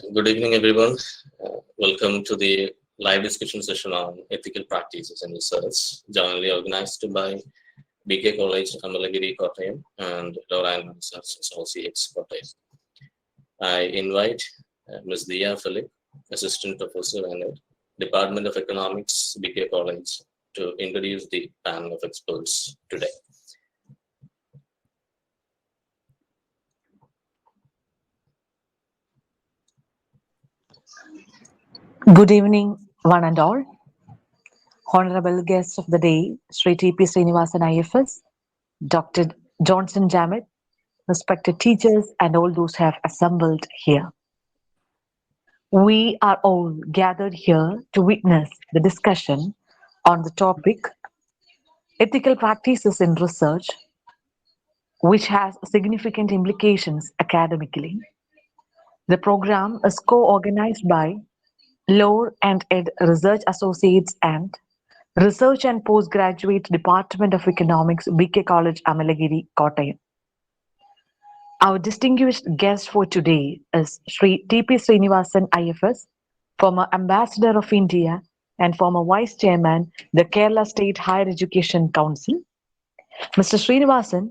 Good evening, everyone. Welcome to the live discussion session on ethical practices and research, jointly organized by BK College, Amalagiri, Kottayam, and Laura and Research Associates, Kottayam. I invite Ms. Dia Philip, Assistant Professor and Department of Economics, BK College, to introduce the panel of experts today. Good evening, one and all. Honorable guests of the day, Sri T.P. Srinivasan IFS, Dr. Johnson Jammet, respected teachers, and all those who have assembled here. We are all gathered here to witness the discussion on the topic ethical practices in research, which has significant implications academically. The program is co-organized by Lore and Ed Research Associates and Research and Postgraduate Department of Economics, BK College, Amalagiri, Kottayam. Our distinguished guest for today is Sri T.P. Srinivasan IFS, former Ambassador of India and former Vice Chairman, the Kerala State Higher Education Council. Mr. Srinivasan,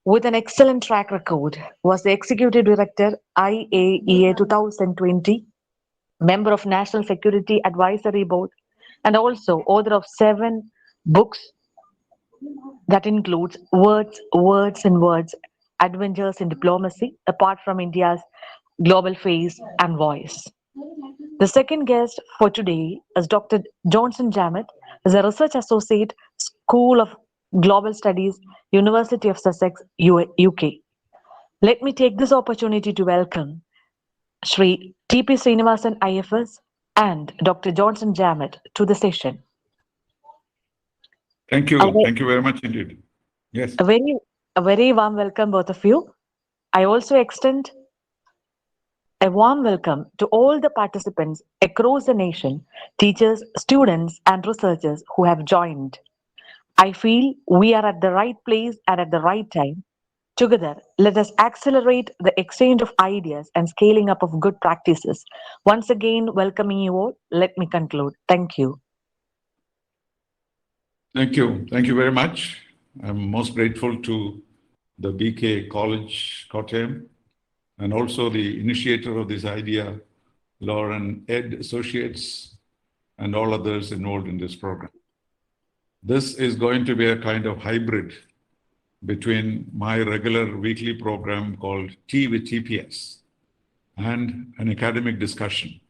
with an excellent track record, was the Executive Director, IAEA 2020, member of National Security Advisory Board, and also author of 7 books that includes Words, Words and Words, Adventures in Diplomacy, apart from India's global face and voice. The second guest for today is Dr. Johnson Jammet, is a research associate, School of Global Studies, University of Sussex, UK. Let me take this opportunity to welcome Sri T.P. Srinivasan IFS and Dr. Johnson Jammet to the session. Thank you. Thank you very much indeed. Yes. A very warm welcome, both of you. I also extend a warm welcome to all the participants across the nation, teachers, students, and researchers who have joined. I feel we are at the right place and at the right time. Together, let us accelerate the exchange of ideas and scaling up of good practices. Once again, welcoming you all. Let me conclude. Thank you. Thank you. Thank you very much. I'm most grateful to the BK College, Kottayam, and also the initiator of this idea, Lauren Ed Associates, and all others involved in this program. This is going to be a kind of hybrid between my regular weekly program called Tea with TPS and an academic discussion.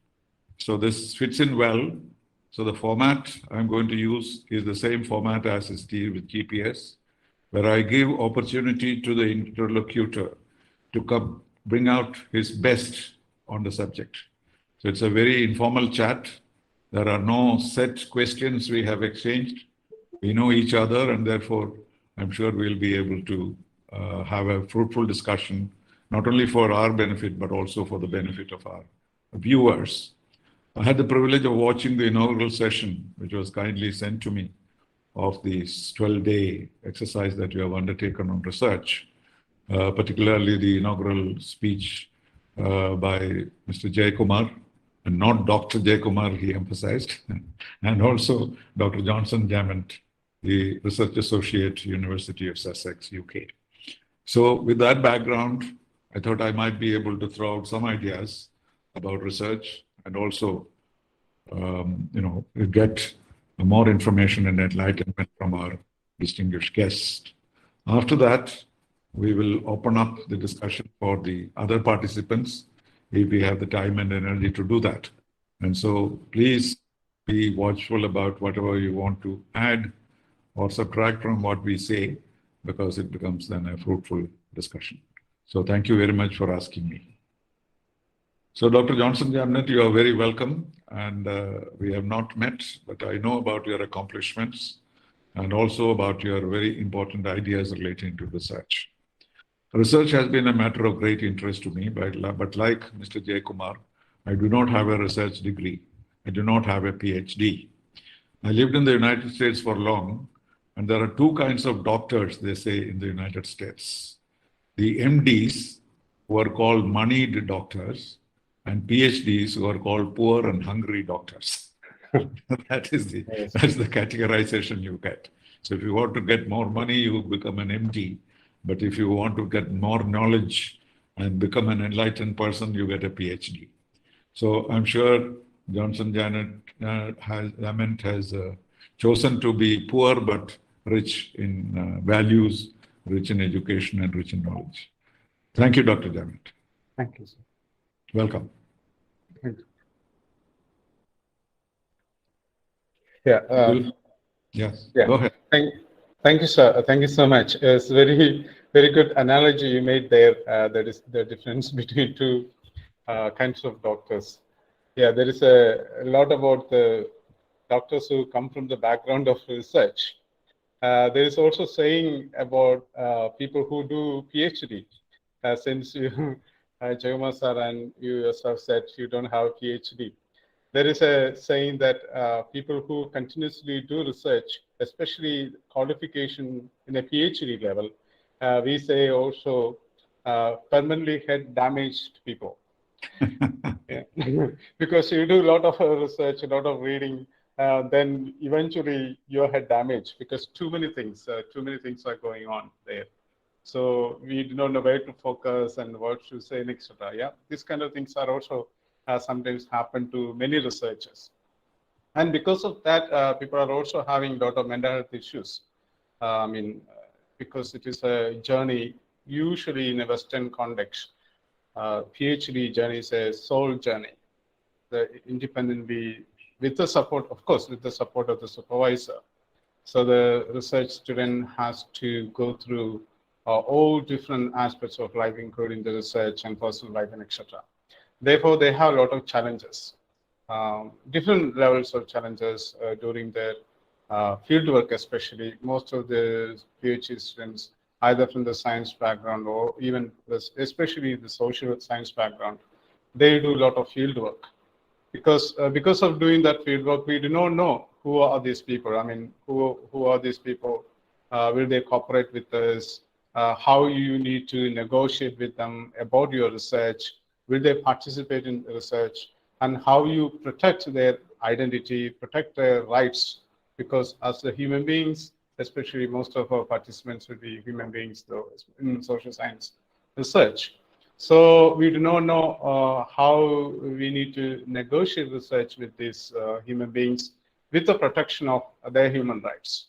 So this fits in well. So the format I'm going to use is the same format as is Tea with TPS, where I give opportunity to the interlocutor to bring out his best on the subject. So it's a very informal chat. There are no set questions we have exchanged. We know each other, and therefore I'm sure we'll be able to have a fruitful discussion, not only for our benefit, but also for the benefit of our viewers. I had the privilege of watching the inaugural session, which was kindly sent to me, of this 12-day exercise that you have undertaken on research, particularly the inaugural speech by Mr. Jayakumar, and not Dr. Jayakumar, he emphasized, and also Dr. Johnson Jammet, the Research Associate, University of Sussex, UK. So with that background, I thought I might be able to throw out some ideas about research and also, get more information and enlightenment from our distinguished guests. After that, we will open up the discussion for the other participants if we have the time and energy to do that. And so please be watchful about whatever you want to add or subtract from what we say, because it becomes then a fruitful discussion. So thank you very much for asking me. So Dr. Johnson Jammet, you are very welcome. And we have not met, but I know about your accomplishments and also about your very important ideas relating to research. Research has been a matter of great interest to me, but like Mr. Jayakumar, I do not have a research degree. I do not have a PhD. I lived in the United States for long, and there are 2 kinds of doctors, they say, in the United States. The MDs, who are called moneyed doctors, and PhDs who are called poor and hungry doctors. That's the categorization you get. So if you want to get more money, you become an MD. But if you want to get more knowledge and become an enlightened person, you get a PhD. So I'm sure Johnson Jament has chosen to be poor but rich in values, rich in education, and rich in knowledge. Thank you, Dr. Jament. Thank you, sir. Welcome. Thank you. Yeah. Yes. Yeah. Go ahead. Thank you, sir. Thank you so much. It's very good analogy you made there. That is the difference between two kinds of doctors. Yeah, there is a lot about the doctors who come from the background of research. There is also saying about people who do PhD. Since you, Jagama sir, and you yourself said you don't have a PhD. There is a saying that people who continuously do research, especially qualification in a PhD level, we say also permanently head damaged people. Yeah. Because you do a lot of research, a lot of reading, then eventually your head damaged because too many things are going on there. So we do not know where to focus and what to say, etc. Yeah, these kind of things are also sometimes happen to many researchers. And because of that, people are also having a lot of mental health issues. Because it is a journey, usually in a Western context, PhD journey is a soul journey. Independently, with the support, of course, with the support of the supervisor. So the research student has to go through all different aspects of life, including the research and personal life and etc. Therefore, they have a lot of challenges, different levels of challenges during their field work, especially. Most of the PhD students, either from the science background or even especially the social science background, they do a lot of field work. Because of doing that field work, we do not know who are these people. Who are these people? Will they cooperate with us? How you need to negotiate with them about your research? Will they participate in research? And how you protect their identity, protect their rights? Because as the human beings, especially most of our participants will be human beings, though, in social science research. So we do not know how we need to negotiate research with these human beings with the protection of their human rights.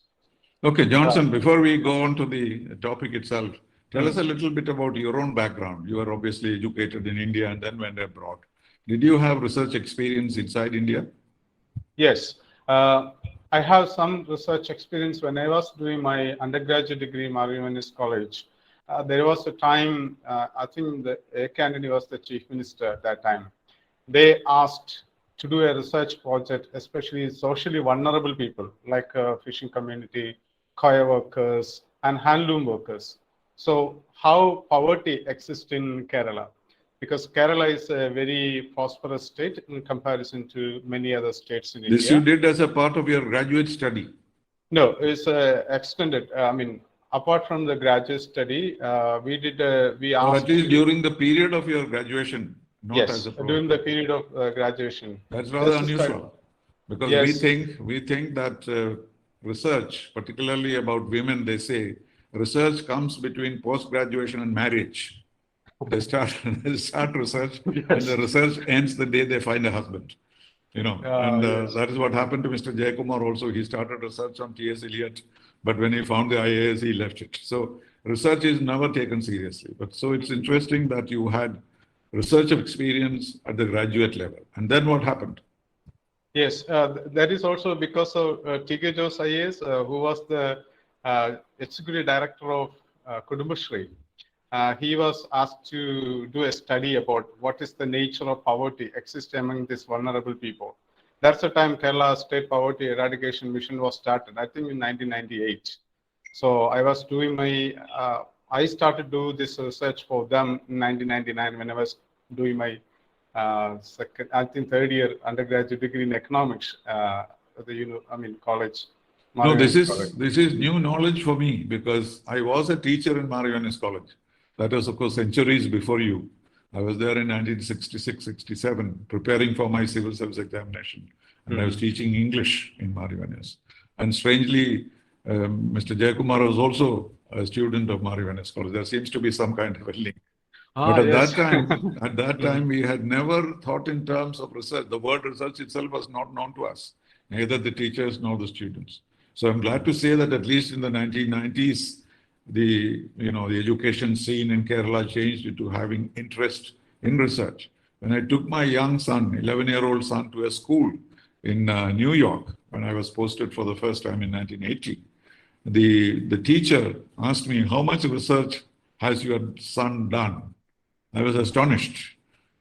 Okay, Johnson, before we go on to the topic itself, tell us a little bit about your own background. You are obviously educated in India and then went abroad. Did you have research experience inside India? Yes. I have some research experience when I was doing my undergraduate degree in Mariaman's College. There was a time, I think A.K. Antony was the chief minister at that time. They asked to do a research project, especially socially vulnerable people like fishing community, kaya workers, and handloom workers. So how poverty exists in Kerala? Because Kerala is a very prosperous state in comparison to many other states in India. This you did as a part of your graduate study? No, it's extended. Apart from the graduate study, we did. We asked. Or at least during the period of your graduation, not yes, as a program. during the period of graduation. That's rather unusual, because yes. we think that research, particularly about women, they say research comes between post-graduation and marriage. They start research, yes. And the research ends the day they find a husband. Yes. That is what happened to Mr. Jayakumar also. He started research on T.S. Eliot, but when he found the IAS, he left it. So research is never taken seriously. But so it's interesting that you had research experience at the graduate level. And then what happened? Yes, that is also because of T.K. Jose IAS, who was the executive director of Kudumbashree. He was asked to do a study about what is the nature of poverty exists among these vulnerable people. That's the time Kerala State Poverty Eradication Mission was started, I think in 1998. So I was doing my, I started to do this research for them in 1999 when I was doing my third year undergraduate degree in economics at the college. No, this is new knowledge for me, because I was a teacher in Mariaman's College. That was, of course, centuries before you. I was there in 1966-67, preparing for my civil service examination. And I was teaching English in Marivenes. And strangely, Mr. Jayakumar was also a student of Marivenes College. There seems to be some kind of a link. But at that time, we had never thought in terms of research. The word research itself was not known to us, neither the teachers nor the students. So I'm glad to say that at least in the 1990s, the education scene in Kerala changed into having interest in research. When I took my young son, 11-year-old son, to a school in New York, when I was posted for the first time in 1980, the teacher asked me, "How much research has your son done?" I was astonished.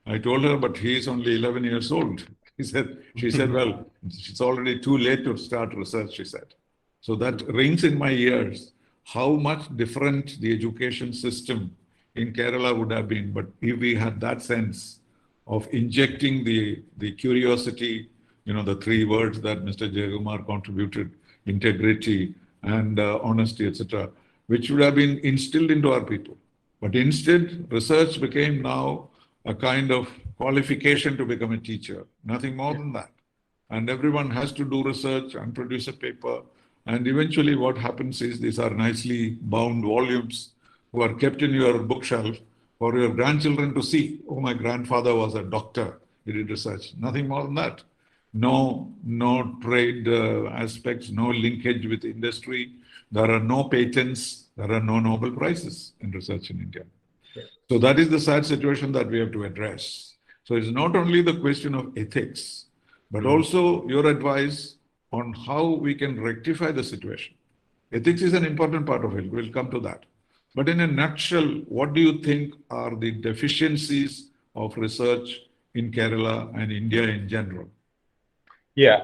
I told her, "But he is only 11 years old." She said, "Well, it's already too late to start research," she said. So that rings in my ears how much different the education system in Kerala would have been. But if we had that sense of injecting the curiosity, the three words that Mr. Jayakumar contributed, integrity and honesty, etc., which would have been instilled into our people. But instead, research became now a kind of qualification to become a teacher, nothing more than that. And everyone has to do research and produce a paper. And eventually what happens is these are nicely bound volumes who are kept in your bookshelf for your grandchildren to see. "Oh, my grandfather was a doctor, he did research." Nothing more than that. No trade aspects, no linkage with industry. There are no patents. There are no Nobel Prizes in research in India. So that is the sad situation that we have to address. So it's not only the question of ethics, but also your advice on how we can rectify the situation. Ethics is an important part of it. We'll come to that. But in a nutshell, what do you think are the deficiencies of research in Kerala and India in general? Yeah,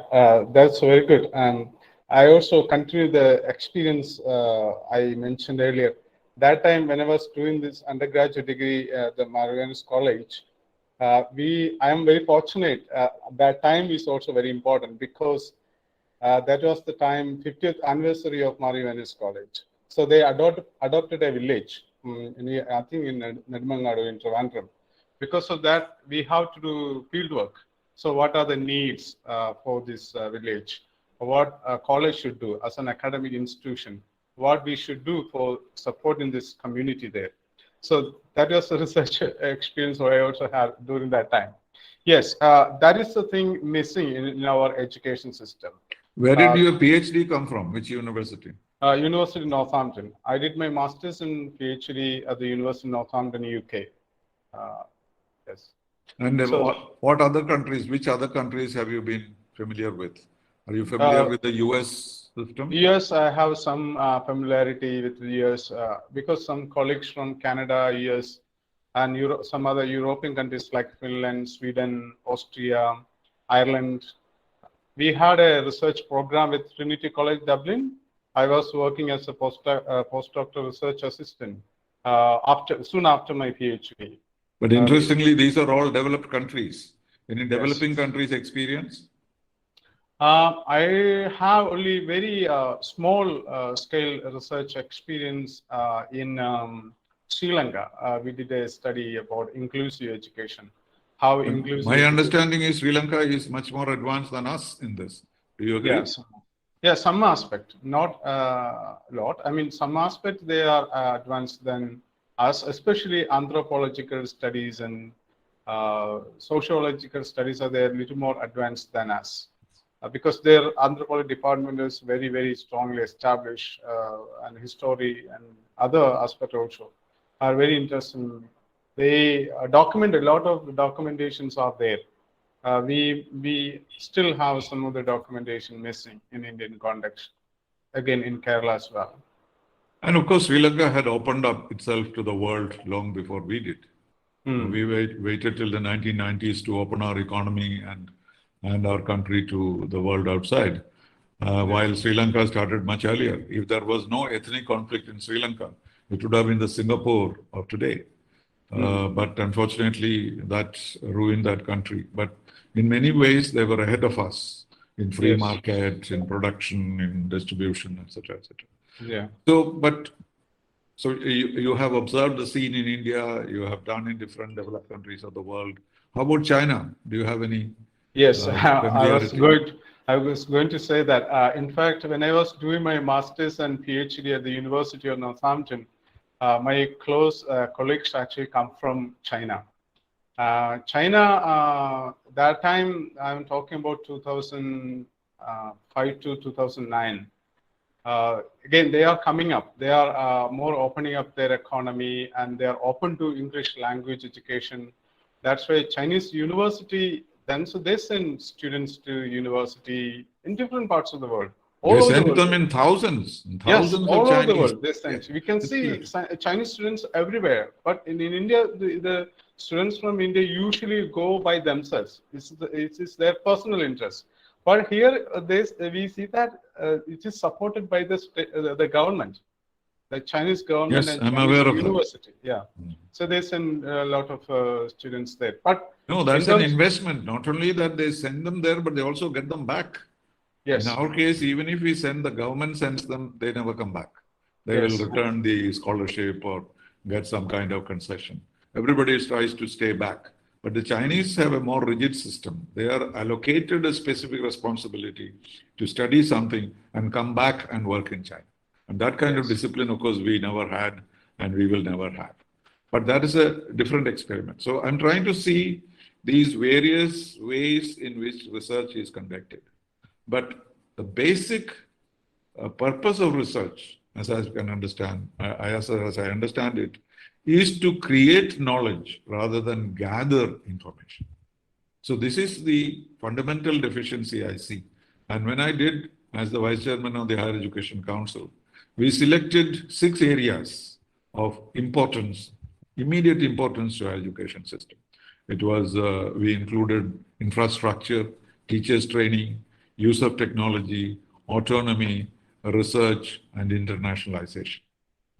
that's very good. And I also continue the experience I mentioned earlier. That time, when I was doing this undergraduate degree at the Marivenes College, I am very fortunate. That time is also very important because that was the time 50th anniversary of Marivenes College. So they adopted a village, I think in Nedumangadu in Trivandrum. Because of that, we have to do field work. So what are the needs for this village? What a college should do as an academic institution? What we should do for supporting this community there? So that was the research experience I also had during that time. Yes, that is the thing missing in our education system. Where did your PhD come from? Which university? University of Northampton. I did my master's and PhD at the University of Northampton, UK. Yes. And what other countries, which other countries have you been familiar with? Are you familiar with the US system? Yes, I have some familiarity with the US because some colleagues from Canada, US, and Europe, some other European countries like Finland, Sweden, Austria, Ireland. We had a research program with Trinity College Dublin. I was working as a postdoctoral research assistant soon after my PhD. But interestingly, these are all developed countries. Any developing countries experience? I have only very small scale research experience in Sri Lanka. We did a study about inclusive education. How inclusive. My understanding is Sri Lanka is much more advanced than us in this. Do you agree? Yes. Yeah, some aspect, not a lot. I mean, some aspect they are advanced than us, especially anthropological studies and sociological studies are there a little more advanced than us. Because their anthropology department is very, very strongly established, and history and other aspects also are very interesting. They document a lot of the documentations are there. We still have some of the documentation missing in Indian context, again in Kerala as well. And of course, Sri Lanka had opened up itself to the world long before we did. We waited till the 1990s to open our economy and our country to the world outside, while Sri Lanka started much earlier. If there was no ethnic conflict in Sri Lanka, it would have been the Singapore of today. But unfortunately, that ruined that country. But in many ways, they were ahead of us in free market, in production, in distribution, etc., etc. Yeah. So, but So you have observed the scene in India, you have done in different developed countries of the world. How about China? Do you have any Yes, familiarity? I was going to say that. In fact, when I was doing my master's and PhD at the University of Northampton, my close colleagues actually come from China. China, that time I'm talking about 2005 to 2009. Again, they are coming up. They are more opening up their economy, and they are open to English language education. That's why Chinese university, then so they send students to university in different parts of the world. They send them in thousands Yes, of all over the Chinese. world they send. We can see Chinese students everywhere. But in India, the students from India usually go by themselves. It's their personal interest. But here, we see that it is supported by the government, the Chinese government. Yes, and I'm Chinese aware of university. Yeah. So they send a lot of students there. But no, that's an investment. Not only that they send them there, but they also get them back. Yes. In our case, even if we send, the government sends them, they never come back. They will return the scholarship or get some kind of concession. Everybody tries to stay back. But the Chinese have a more rigid system. They are allocated a specific responsibility to study something and come back and work in China. And that kind of discipline, of course, we never had and we will never have. But that is a different experiment. So I'm trying to see these various ways in which research is conducted. But the basic purpose of research, as I can understand, as I understand it, is to create knowledge rather than gather information. So this is the fundamental deficiency I see. And when I did, as the Vice Chairman of the Higher Education Council, we selected 6 areas of importance, immediate importance to our education system. It was, we included infrastructure, teachers training, use of technology, autonomy, research, and internationalization.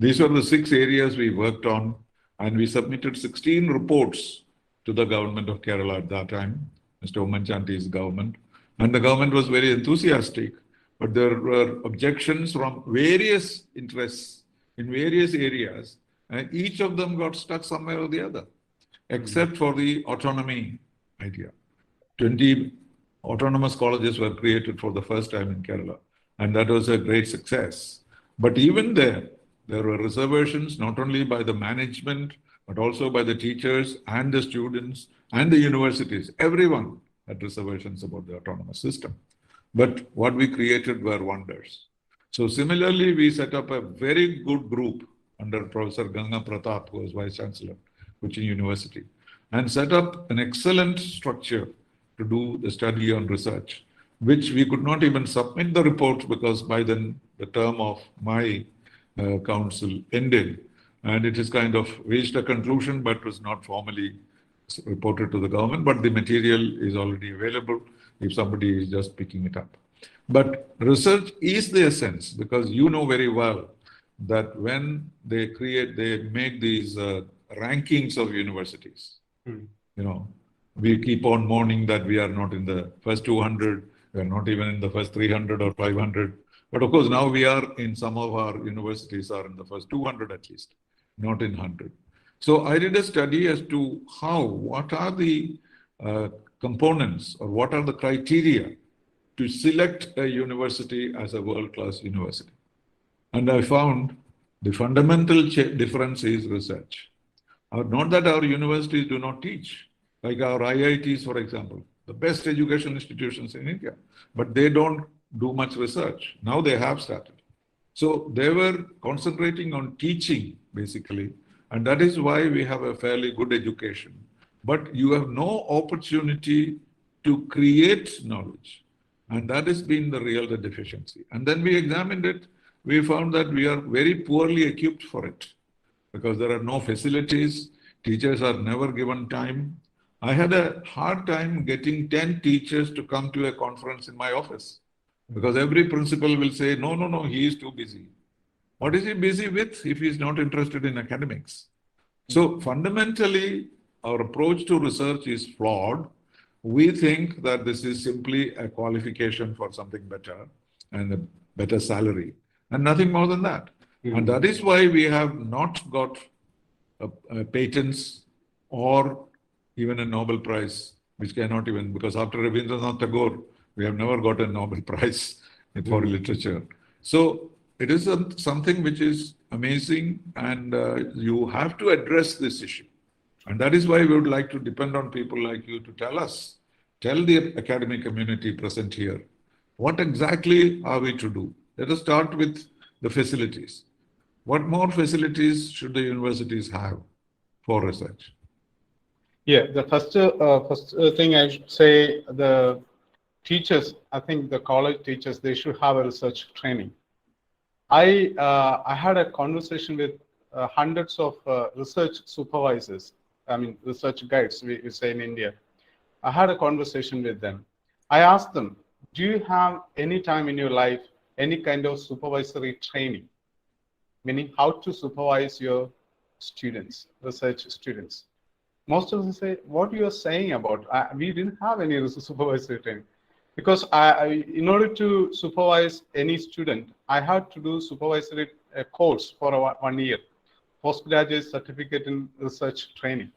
These were the 6 areas we worked on, and we submitted 16 reports to the government of Kerala at that time, Mr. Omanchanti's government. And the government was very enthusiastic, but there were objections from various interests in various areas, and each of them got stuck somewhere or the other, except for the autonomy idea. 20 autonomous colleges were created for the first time in Kerala, and that was a great success. But even there were reservations not only by the management, but also by the teachers and the students and the universities. Everyone had reservations about the autonomous system. But what we created were wonders. So similarly, we set up a very good group under Professor Ganga Pratap, who was Vice Chancellor, Cochin University, and set up an excellent structure to do the study on research, which we could not even submit the report because by then the term of my council ended, and it is kind of reached a conclusion, but was not formally reported to the government, but the material is already available if somebody is just picking it up. But research is the essence, because you know very well that when they make these rankings of universities, you know, we keep on mourning that we are not in the first 200, we are not even in the first 300 or 500. But of course, now we are in some of our universities are in the first 200 at least, not in 100. So I did a study as to what are the components or what are the criteria to select a university as a world-class university. And I found the fundamental difference is research. Not that our universities do not teach, like our IITs, for example, the best education institutions in India, but they don't do much research. Now they have started. So they were concentrating on teaching, basically, and that is why we have a fairly good education. But you have no opportunity to create knowledge. And that has been the real deficiency. And then we examined it. We found that we are very poorly equipped for it because there are no facilities. Teachers are never given time. I had a hard time getting 10 teachers to come to a conference in my office because every principal will say, no, he is too busy. What is he busy with if he is not interested in academics? So fundamentally, our approach to research is flawed. We think that this is simply a qualification for something better and a better salary and nothing more than that. And that is why we have not got patents or even a Nobel Prize, which cannot even, because after Rabindranath Tagore, we have never got a Nobel Prize for literature. So it is something which is amazing, and you have to address this issue. And that is why we would like to depend on people like you to tell the academic community present here, what exactly are we to do? Let us start with the facilities. What more facilities should the universities have for research? Yeah, the first thing I should say, the teachers, I think the college teachers, they should have a research training. I had a conversation with hundreds of research supervisors, I mean, research guides, we say in India. I had a conversation with them. I asked them, do you have any time in your life, any kind of supervisory training? Meaning how to supervise your students, research students. Most of them say, what you are saying about, we didn't have any supervisory training. Because in order to supervise any student, I had to do supervisory course for 1 year, postgraduate certificate in research training.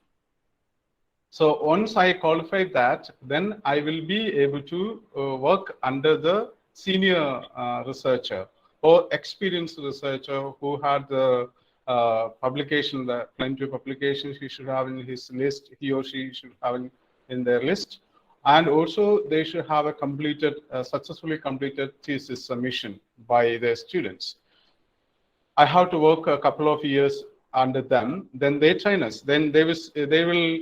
So once I qualified that, then I will be able to work under the senior researcher or experienced researcher who had the publication, the plenty of publications he should have in his list, he or she should have in their list. And also they should have a completed, successfully completed thesis submission by their students. I have to work a couple of years under them, then they train us. Then they will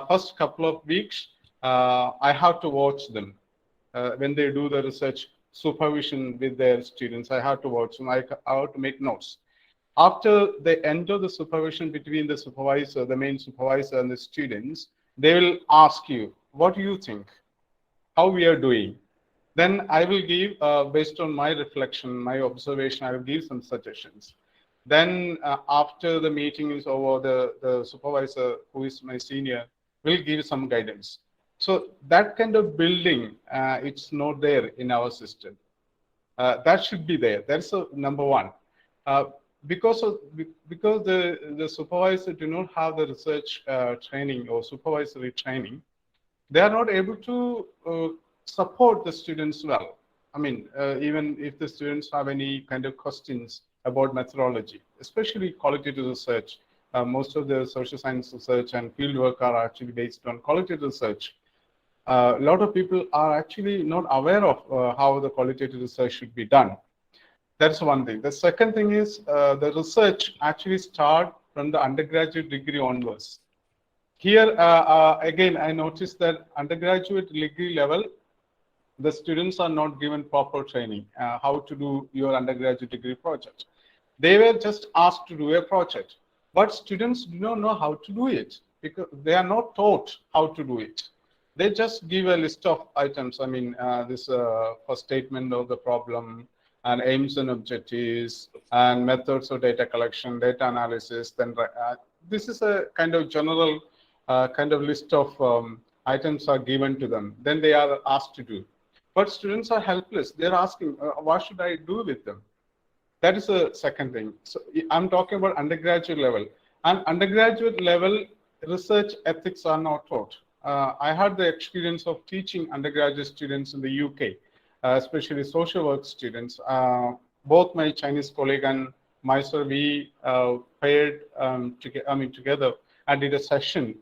first couple of weeks, I have to watch them when they do the research supervision with their students. I have to watch them. I have to make notes. After they enter the supervision between the supervisor, the main supervisor, and the students, they will ask you, what do you think? How we are doing? Then I will give, based on my reflection, my observation, I will give some suggestions. Then after the meeting is over, the supervisor, who is my senior, will give some guidance. So that kind of building, it's not there in our system. That should be there. That's number one. Because the supervisor do not have the research training or supervisory training, they are not able to support the students well. I mean, even if the students have any kind of questions about methodology, especially qualitative research, most of the social science research and field work are actually based on qualitative research. A lot of people are actually not aware of how the qualitative research should be done. That's one thing. The second thing is the research actually start from the undergraduate degree onwards. Here, again, I noticed that undergraduate degree level, the students are not given proper training, how to do your undergraduate degree project. They were just asked to do a project, but students do not know how to do it because they are not taught how to do it. They just give a list of items. I mean, this first statement of the problem, and aims and objectives, and methods of data collection, data analysis. Then this is a kind of general kind of list of items are given to them. Then they are asked to do. But students are helpless. They're asking, what should I do with them? That is the second thing. So I'm talking about undergraduate level. And undergraduate level research ethics are not taught. I had the experience of teaching undergraduate students in the UK, especially social work students. Both my Chinese colleague and myself, we paired together and did a session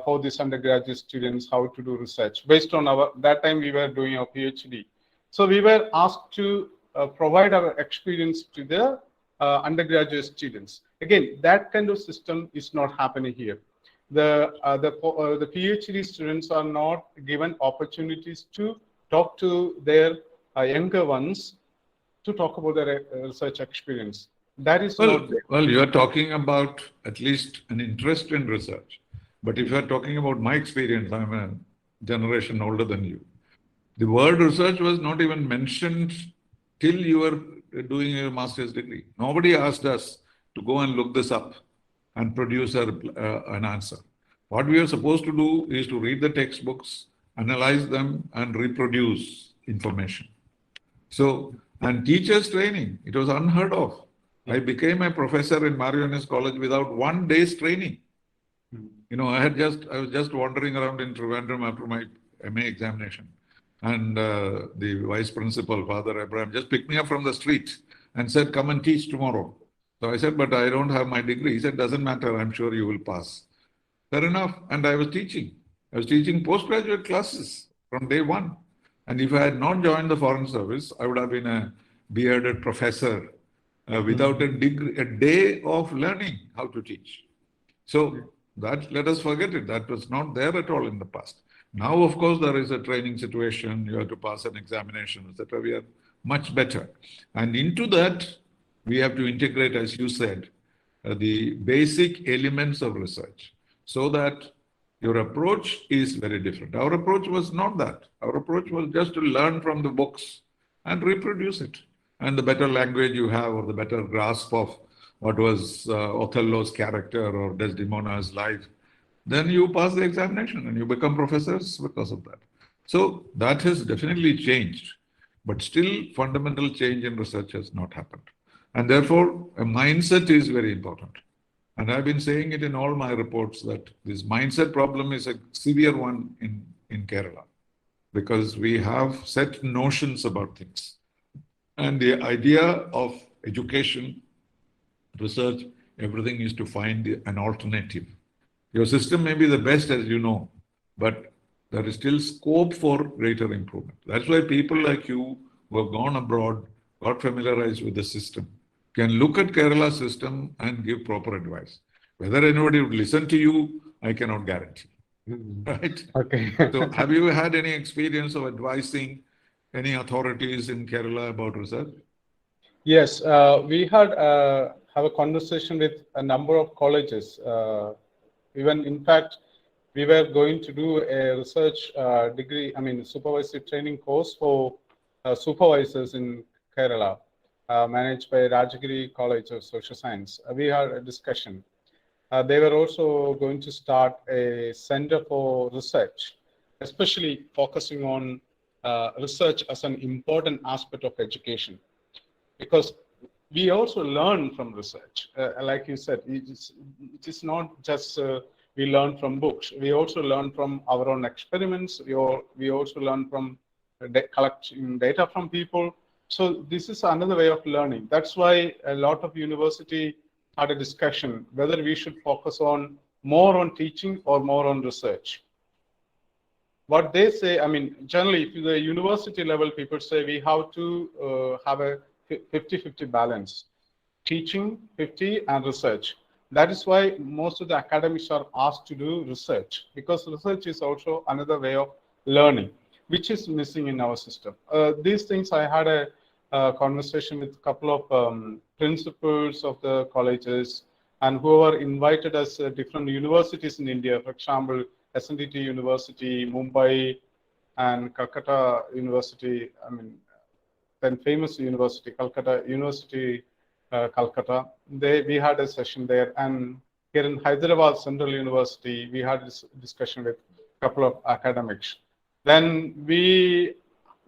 for these undergraduate students how to do research. Based on that time we were doing our PhD. So we were asked to provide our experience to the undergraduate students. Again, that kind of system is not happening here. The PhD students are not given opportunities to talk to their younger ones to talk about their research experience. That is not there. Well, you are talking about at least an interest in research. But if you are talking about my experience, I'm a generation older than you. The word research was not even mentioned till you were doing your master's degree. Nobody asked us to go and look this up and produce an answer. What we are supposed to do is to read the textbooks, analyze them, and reproduce information. So, and teachers training, it was unheard of. I became a professor in Marianas College without 1 day's training. I was just wandering around in Trivandrum after my MA examination. And the vice principal, Father Abraham, just picked me up from the street and said, come and teach tomorrow. So I said, but I don't have my degree. He said, doesn't matter. I'm sure you will pass. Fair enough. And I was teaching. I was teaching postgraduate classes from day one. And if I had not joined the Foreign Service, I would have been a bearded professor without a degree, a day of learning how to teach. So that, let us forget it. That was not there at all in the past. Now, of course, there is a training situation. You have to pass an examination, etc. We are much better. And into that, we have to integrate, as you said, the basic elements of research so that your approach is very different. Our approach was not that. Our approach was just to learn from the books and reproduce it. And the better language you have, or the better grasp of what was Othello's character or Desdemona's life, then you pass the examination and you become professors because of that. So that has definitely changed, but still fundamental change in research has not happened. And therefore, a mindset is very important. And I've been saying it in all my reports that this mindset problem is a severe one in Kerala, because we have set notions about things. And the idea of education, research, everything is to find an alternative. Your system may be the best, as you know, but there is still scope for greater improvement. That's why people like you who have gone abroad, got familiarized with the system, can look at Kerala system and give proper advice. Whether anybody would listen to you, I cannot guarantee. Right? Okay. So have you had any experience of advising any authorities in Kerala about research? Yes, we had have a conversation with a number of colleges. Even in fact, we were going to do a research degree, supervisory training course for supervisors in Kerala, managed by Rajagiri College of Social Science. We had a discussion. They were also going to start a center for research, especially focusing on research as an important aspect of education, because we also learn from research. Like you said, it is not just we learn from books. We also learn from our own experiments. We also learn from collecting data from people. So this is another way of learning. That's why a lot of university had a discussion whether we should focus on more on teaching or more on research. What they say, generally, if the university level, people say we have to have a 50-50 balance, teaching 50 and research. That is why most of the academics are asked to do research, because research is also another way of learning, which is missing in our system. These things, I had a conversation with a couple of principals of the colleges and who were invited as different universities in India, for example, SNDT University, Mumbai, and Calcutta University, then famous university, Calcutta University, Calcutta. We had a session there, and here in Hyderabad Central University, we had this discussion with a couple of academics. Then we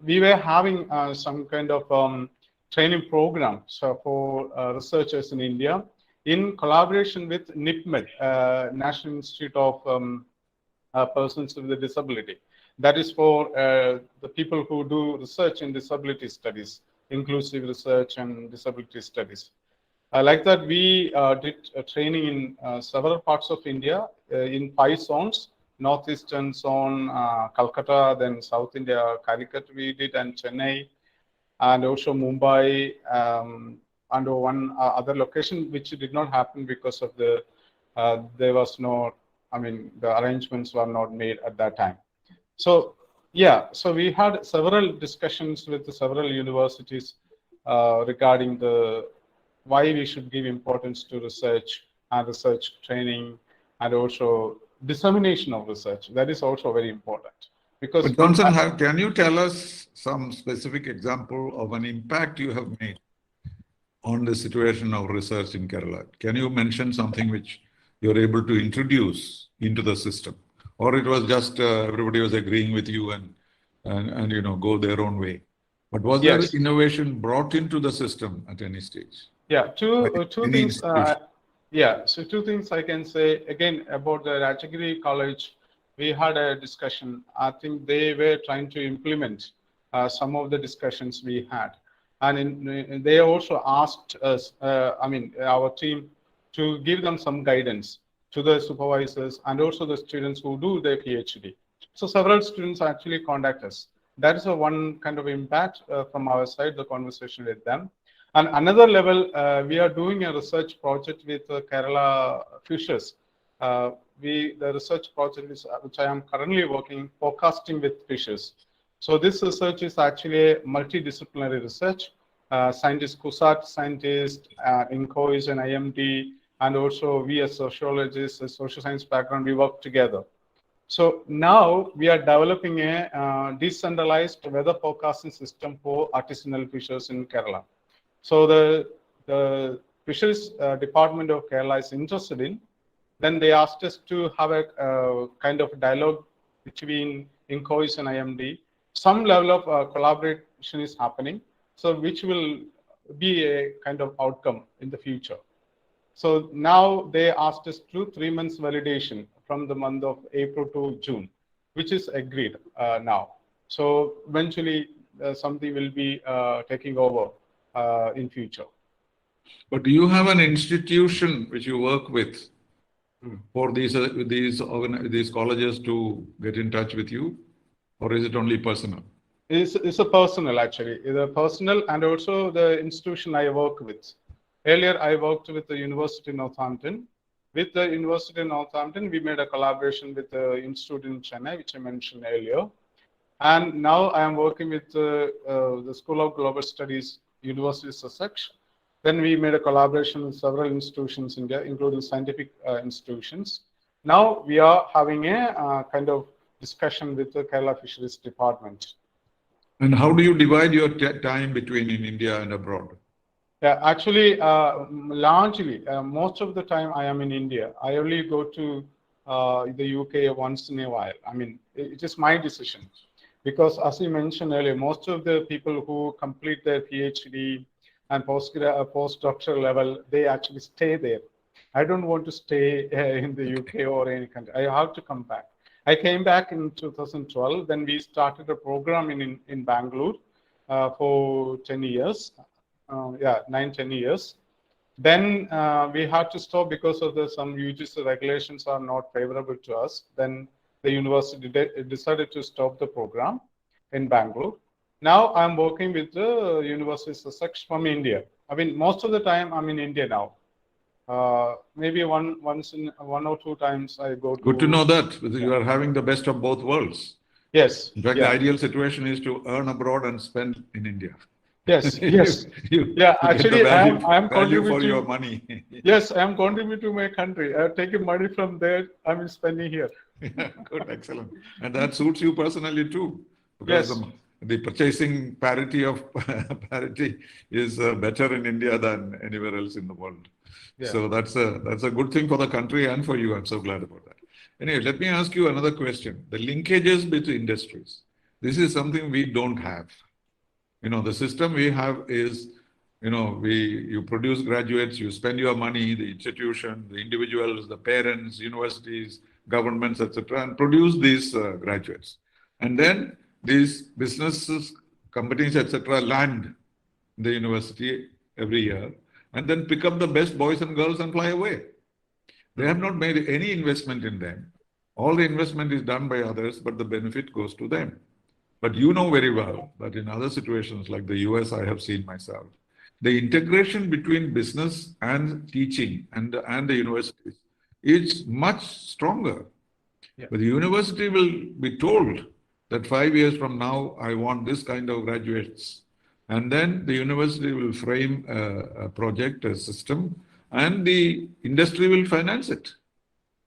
were having some kind of training program for researchers in India in collaboration with NIPMED, National Institute of Persons with a Disability. That is for the people who do research in disability studies, inclusive research and disability studies. Like that, we did a training in several parts of India in 5 zones: Northeastern zone, Calcutta, then South India, Calicut we did, and Chennai, and also Mumbai, and one other location which did not happen because of the there was no, the arrangements were not made at that time. So yeah, so we had several discussions with several universities regarding why we should give importance to research and research training, and also dissemination of research. That is also very important. Because but Johnson, can you tell us some specific example of an impact you have made on the situation of research in Kerala? Can you mention something which you're able to introduce into the system? Or it was just everybody was agreeing with you and go their own way? But was there innovation brought into the system at any stage? Yeah, two Any things. institution. Yeah, so two things I can say again about the Rajagiri College. We had a discussion. I think they were trying to implement some of the discussions we had, and they also asked us, our team, to give them some guidance to the supervisors and also the students who do their PhD. So several students actually contact us. That is a one kind of impact from our side, the conversation with them. And another level, we are doing a research project with Kerala Fishers. The research project is, which I am currently working, forecasting with fishers. So this research is actually a multidisciplinary research. Scientist, CUSAT scientist, INCOIS and IMD, and also we as sociologists, a social science background, we work together. So now we are developing a decentralized weather forecasting system for artisanal fishers in Kerala. So the Fisheries Department of Kerala is interested in. Then they asked us to have a kind of dialogue between INCOIS and IMD. Some level of collaboration is happening, so which will be a kind of outcome in the future. So now they asked us to do 3 months validation from the month of April to June, which is agreed now. So eventually something will be taking over in future. But do you have an institution which you work with for these colleges to get in touch with you, or is it only personal? It's a personal actually. It's a personal and also the institution I work with. Earlier I worked with the University of Northampton. With the University of Northampton, we made a collaboration with the institute in Chennai, which I mentioned earlier. And now I am working with the School of Global Studies, University of Sussex. Then we made a collaboration with several institutions in India, including scientific institutions. Now we are having a kind of discussion with the Kerala Fisheries Department. And how do you divide your time between in India and abroad? Yeah, actually, largely, most of the time I am in India. I only go to the UK once in a while. I mean, it is my decision. Because as you mentioned earlier, most of the people who complete their PhD and postdoctoral level, they actually stay there. I don't want to stay in the UK or any country. I have to come back. I came back in 2012. Then we started a program in Bangalore for 10 years. 9-10 years. Then we had to stop because of some UGC regulations are not favorable to us. Then the university decided to stop the program in Bangalore. Now I'm working with the University of Sussex from India. I mean, most of the time I'm in India now. Maybe one or two times I go to. Good to know that you are having the best of both worlds. Yes. In fact, the ideal situation is to earn abroad and spend in India. Yes, yes. Actually, I am contributing for your money. Yes, I am contributing to my country. I am taking money from there. I am spending here. Good, excellent. And that suits you personally too. Because yes. The purchasing parity is better in India than anywhere else in the world. Yeah. So that's a good thing for the country and for you. I'm so glad about that. Anyway, let me ask you another question. The linkages between industries. This is something we don't have. The system we have is, you produce graduates, you spend your money, the institution, the individuals, the parents, universities, governments, etc., and produce these graduates. And then these businesses, companies, etc., land the university every year and then pick up the best boys and girls and fly away. They have not made any investment in them. All the investment is done by others, but the benefit goes to them. But you know very well that in other situations like the US, I have seen myself, the integration between business and teaching and the universities is much stronger. Yeah. But the university will be told that 5 years from now, I want this kind of graduates. And then the university will frame a project, a system, and the industry will finance it.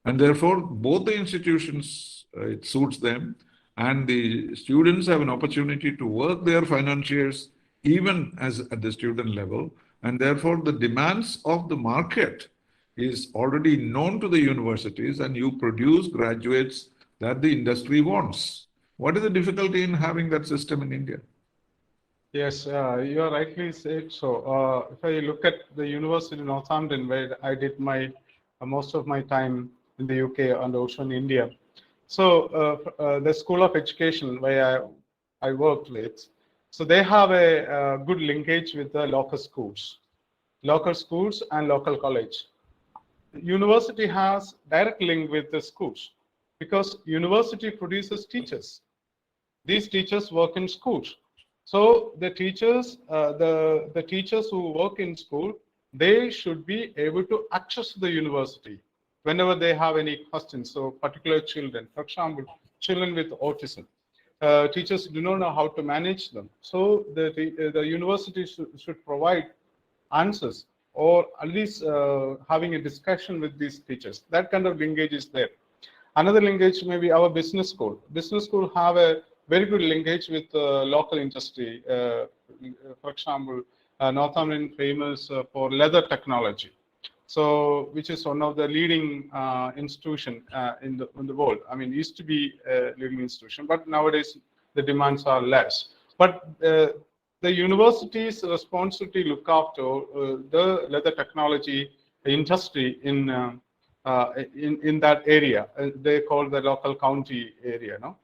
And therefore, both the institutions, it suits them. And the students have an opportunity to work their financiers even at the student level. And therefore, the demands of the market is already known to the universities, and you produce graduates that the industry wants. What is the difficulty in having that system in India? Yes, you are rightly said. So, if I look at the University of Northampton, where I did my most of my time in the UK and also in India. So, the School of Education where I worked with, so they have a good linkage with the local schools and local college. University has direct link with the schools because university produces teachers. These teachers work in schools. So the teachers, the teachers who work in school, they should be able to access the university whenever they have any questions. So particular children, for example, children with autism, teachers do not know how to manage them. So the university should provide answers or at least having a discussion with these teachers. That kind of linkage is there. Another linkage may be our business school. Business school have a very good linkage with local industry. For example, Northampton famous for leather technology. So, which is one of the leading institution in the world. I mean, it used to be a leading institution, but nowadays the demands are less. But the university's responsibility look after the leather technology industry in that area. They call the local county area, no?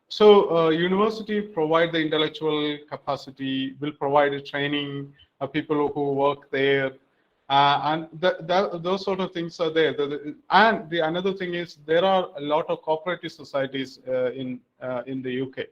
So university provide the intellectual capacity, will provide a training of people who work there, and those sort of things are there. And the another thing is there are a lot of cooperative societies in the UK.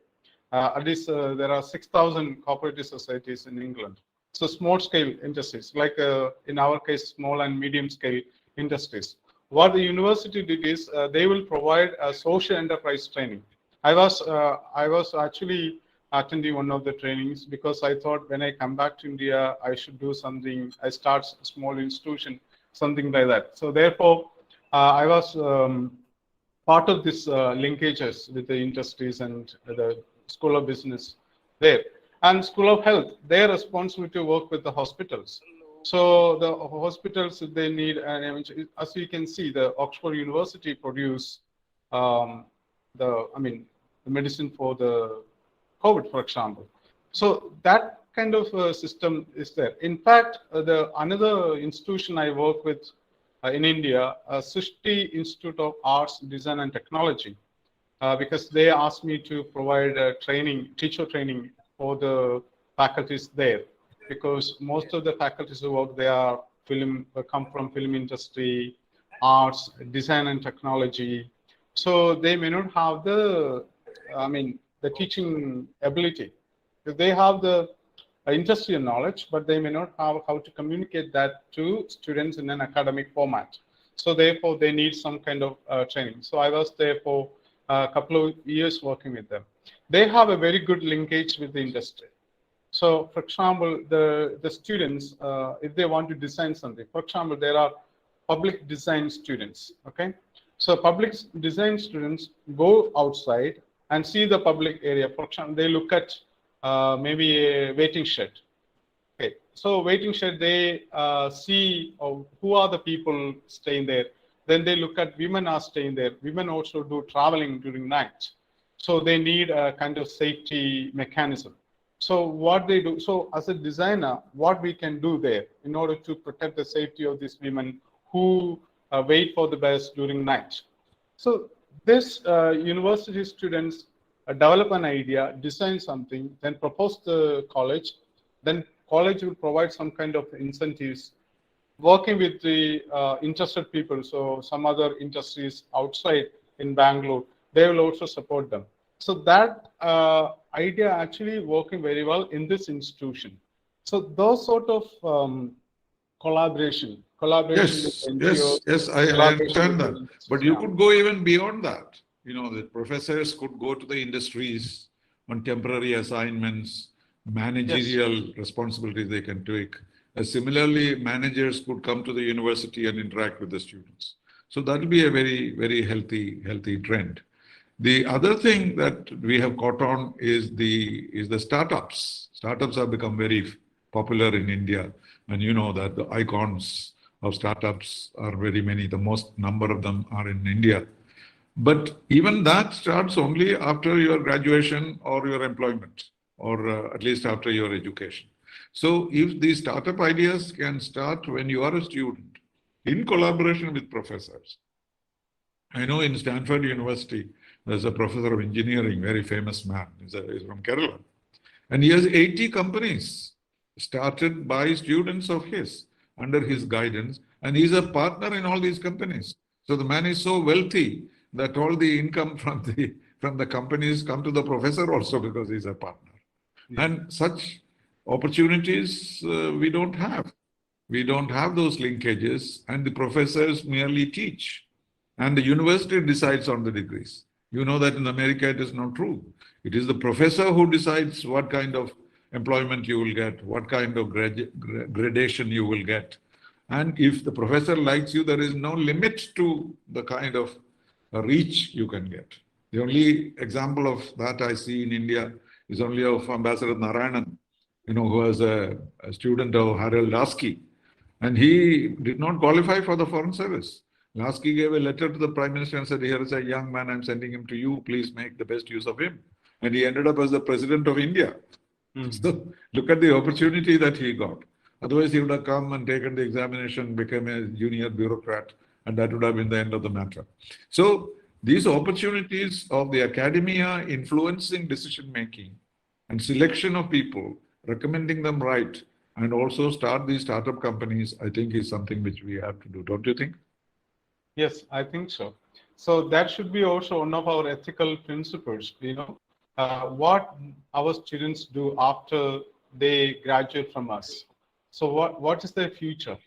At least there are 6,000 cooperative societies in England. So small scale industries, like in our case, small and medium scale industries. What the university did is they will provide a social enterprise training. I was actually attending one of the trainings because I thought when I come back to India, I should do something. I start a small institution, something like that. So therefore, I was part of this linkages with the industries and the School of Business there. And School of Health, their responsibility to work with the hospitals. So the hospitals, if they need, as you can see, the Oxford University produce the medicine for the COVID, for example. So that kind of system is there. In fact, another institution I work with in India, Srishti Institute of Arts, Design and Technology, because they asked me to provide teacher training for the faculties there, because most of the faculties who work there come from film industry, arts, design and technology. So they may not have the teaching ability. They have the industrial knowledge, but they may not have how to communicate that to students in an academic format. So therefore, they need some kind of training. So I was there for a couple of years working with them. They have a very good linkage with the industry. So, for example, the students, if they want to design something, for example, there are public design students, okay? So public design students go outside and see the public area. For example, they look at maybe a waiting shed. Okay, so waiting shed, they see who are the people staying there. Then they look at women are staying there. Women also do traveling during night. So they need a kind of safety mechanism. So what they do, so as a designer, what we can do there in order to protect the safety of these women who wait for the bus during night. So this university students develop an idea, design something, then propose the college. Then college will provide some kind of incentives, working with the interested people. So some other industries outside in Bangalore, they will also support them. So that idea actually working very well in this institution. So those sort of collaboration Yes, with NGOs, yes, I understand that. But you could go even beyond that. You know, the professors could go to the industries on temporary assignments, managerial responsibilities they can take. Similarly, managers could come to the university and interact with the students. So that will be a very, very healthy trend. The other thing that we have caught on is the startups. Startups have become very popular in India, and you know that the icons of startups are very many. The most number of them are in India. But even that starts only after your graduation or your employment or at least after your education. So if these startup ideas can start when you are a student in collaboration with professors. I know in Stanford University, there's a professor of engineering, very famous man, he's from Kerala. And he has 80 companies started by students of his, under his guidance. And he's a partner in all these companies. So the man is so wealthy that all the income from the companies come to the professor also because he's a partner. Yeah. And such opportunities we don't have. We don't have those linkages, and the professors merely teach. And the university decides on the degrees. You know that in America it is not true. It is the professor who decides what kind of employment you will get, what kind of gradation you will get. And if the professor likes you, there is no limit to the kind of reach you can get. The only example of that I see in India is only of Ambassador Narayanan, who was a student of Harold Lasky. And he did not qualify for the Foreign Service. Lasky gave a letter to the Prime Minister and said, here is a young man, I'm sending him to you, please make the best use of him. And he ended up as the President of India. Mm-hmm. So look at the opportunity that he got. Otherwise, he would have come and taken the examination, become a junior bureaucrat, and that would have been the end of the matter. So these opportunities of the academia influencing decision-making and selection of people, recommending them right, and also start these startup companies, I think is something which we have to do. Don't you think? Yes, I think so. So that should be also one of our ethical principles, what our students do after they graduate from us. So what is their future?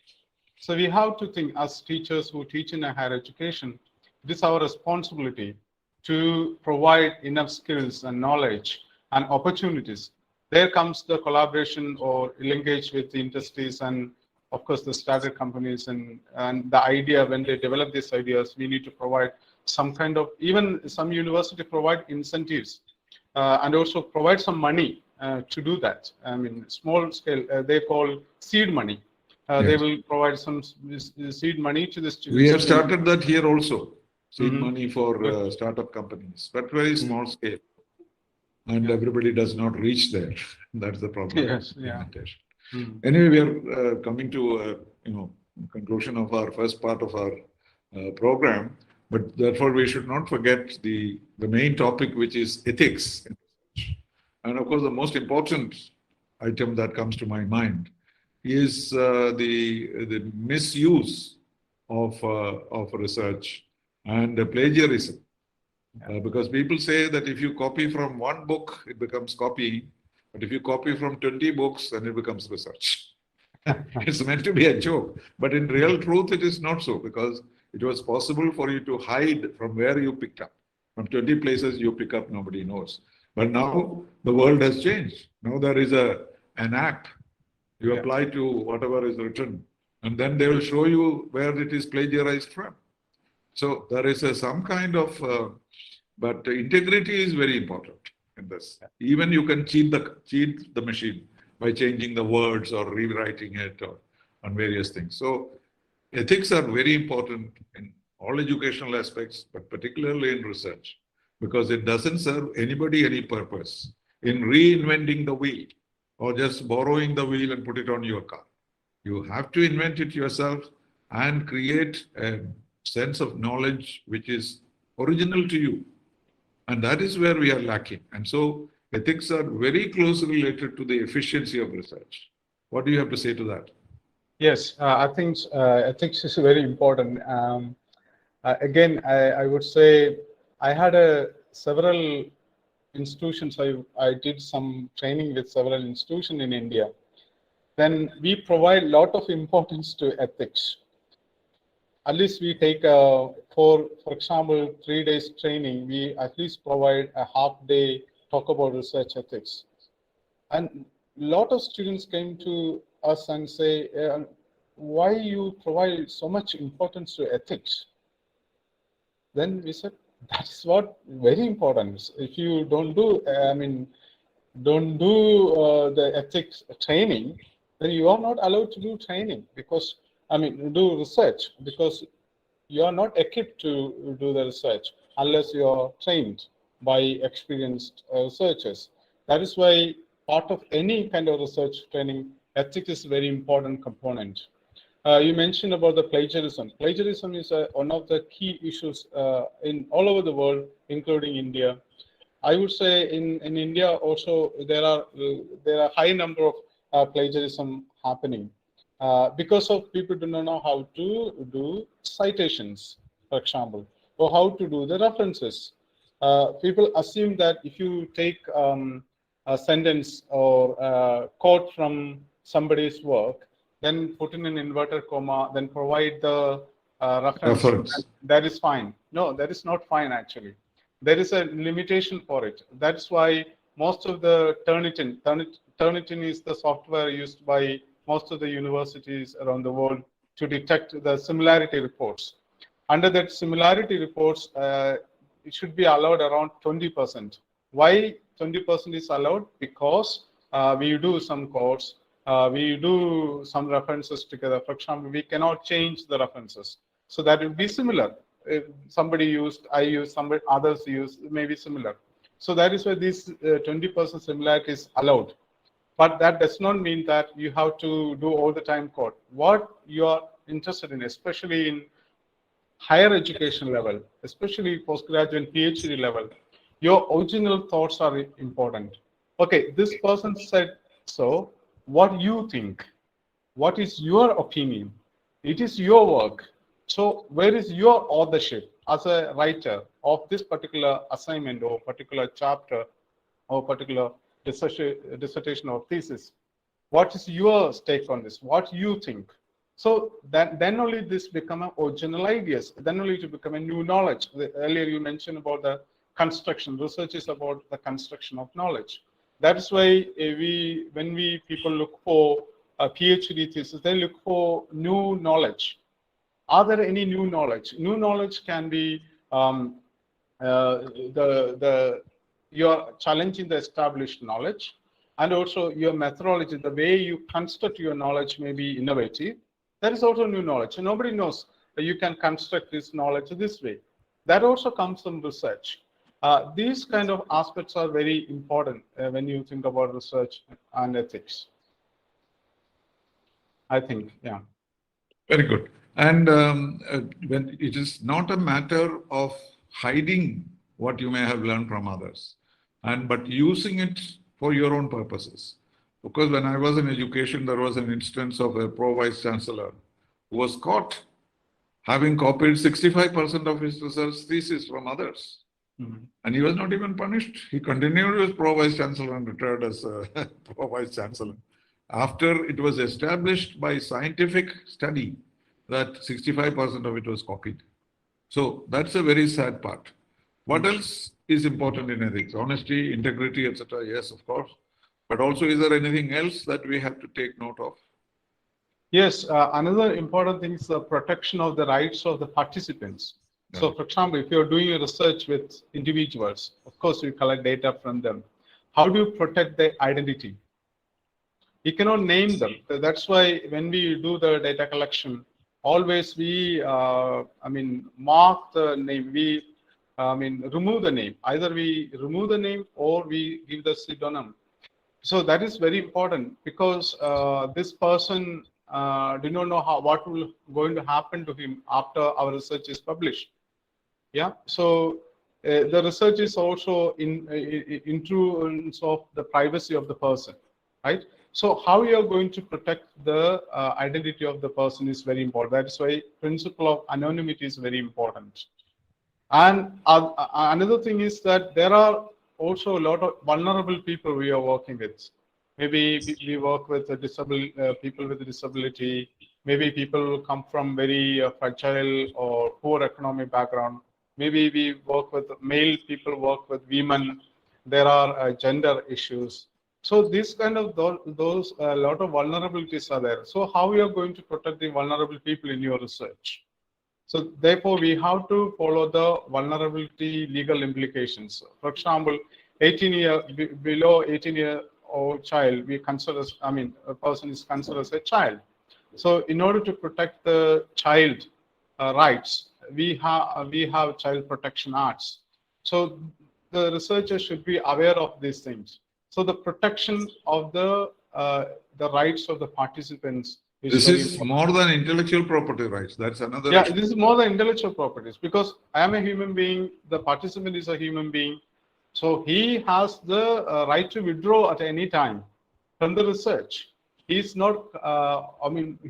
So we have to think as teachers who teach in a higher education, it is our responsibility to provide enough skills and knowledge and opportunities. There comes the collaboration or linkage with the industries and of course the startup companies and the idea when they develop these ideas, we need to provide some kind of, even some university provide incentives and also provide some money to do that. I mean, small scale, they call seed money. Yes. They will provide some seed money to the students. We have started that here also, seed money for startup companies, but very small scale. And everybody does not reach there. That's the problem. Yes, yeah. Anyway, we are coming to conclusion of our first part of our program, but therefore we should not forget the main topic, which is ethics. And of course, the most important item that comes to my mind is the misuse of research and the plagiarism. Because people say that if you copy from one book, it becomes copying. But if you copy from 20 books, then it becomes research. It's meant to be a joke. But in real truth, it is not so, because it was possible for you to hide from where you picked up. From 20 places you pick up, nobody knows. But now the world has changed. Now there is an app. You apply to whatever is written, and then they will show you where it is plagiarized from. So there is some kind of, but integrity is very important in this. Even you can cheat the machine by changing the words or rewriting it or on various things. So ethics are very important in all educational aspects, but particularly in research, because it doesn't serve anybody any purpose in reinventing the wheel or just borrowing the wheel and put it on your car. You have to invent it yourself and create a sense of knowledge which is original to you. And that is where we are lacking. And so ethics are very closely related to the efficiency of research. What do you have to say to that? Yes, I think ethics is very important. Again, I would say I had several institutions. I did some training with several institutions in India. Then we provide a lot of importance to ethics. At least we take, for example, 3 days training, we at least provide a half day talk about research ethics. And a lot of students came to us and say, why you provide so much importance to ethics? Then we said, that's what very important. If you don't do, the ethics training, then you are not allowed to do training because, do research, because you are not equipped to do the research unless you are trained by experienced researchers. That is why part of any kind of research training, ethics is a very important component. You mentioned about the plagiarism. Plagiarism is one of the key issues in all over the world, including India. I would say in India also there are high number of plagiarism happening because of people do not know how to do citations, for example, or how to do the references. People assume that if you take a sentence or a quote from somebody's work, then put in an inverted comma, then provide the reference. That is fine. No, that is not fine actually. There is a limitation for it. That's why most of the Turnitin is the software used by most of the universities around the world to detect the similarity reports. Under that similarity reports, it should be allowed around 20%. Why 20% is allowed? Because we do some quotes, we do some references together. For example, we cannot change the references. So that will be similar. If somebody used, I used, somebody others use, it may be similar. So that is why this 20% similarity is allowed. But that does not mean that you have to do all the time code. What you are interested in, especially in higher education level, especially postgraduate PhD level, your original thoughts are important. Okay, this person said so. What you think? What is your opinion? It is your work. So where is your authorship as a writer of this particular assignment or particular chapter or particular dissertation or thesis? What is your stake on this? What you think? So then only this become a original ideas. Then only to become a new knowledge. Earlier you mentioned about the construction. Research is about the construction of knowledge. That is why when people look for a PhD thesis, they look for new knowledge. Are there any new knowledge? New knowledge can be you're challenging the established knowledge, and also your methodology, the way you construct your knowledge may be innovative. That is also new knowledge. And nobody knows that you can construct this knowledge this way. That also comes from research. These kind of aspects are very important when you think about research and ethics. I think, yeah. Very good. And when it is not a matter of hiding what you may have learned from others, but using it for your own purposes. Because when I was in education, there was an instance of a pro-vice chancellor who was caught having copied 65% of his research thesis from others. Mm-hmm. And he was not even punished. He continued as pro-vice chancellor and retired as pro-vice chancellor. After it was established by scientific study that 65% of it was copied. So that's a very sad part. What else is important in ethics? Honesty, integrity, etc. Yes, of course. But also, is there anything else that we have to take note of? Yes, another important thing is the protection of the rights of the participants. Yeah. So, for example, if you're doing a research with individuals, of course, you collect data from them. How do you protect their identity? You cannot name them. That's why when we do the data collection, always we, mark the name. Remove the name. Either we remove the name or we give the pseudonym. So that is very important because this person do not know what will going to happen to him after our research is published. Yeah. So the research is also in influence of the privacy of the person, right? So how you are going to protect the identity of the person is very important. That's why principle of anonymity is very important. And another thing is that there are also a lot of vulnerable people we are working with. Maybe we work with people with a disability. Maybe people come from very fragile or poor economic background. Maybe we work with male people, work with women. There are gender issues. So this kind of those a lot of vulnerabilities are there. So how we are going to protect the vulnerable people in your research? So therefore, we have to follow the vulnerability legal implications. For example, below 18-year-old child, we consider, a person is considered as a child. So in order to protect the child rights, we have Child Protection Acts. So the researchers should be aware of these things. So the protection of the rights of the participants is This very is important. more than intellectual property rights. That's another Yeah, issue. this is more than intellectual properties because I am a human being, the participant is a human being. So he has the right to withdraw at any time from the research. He's not,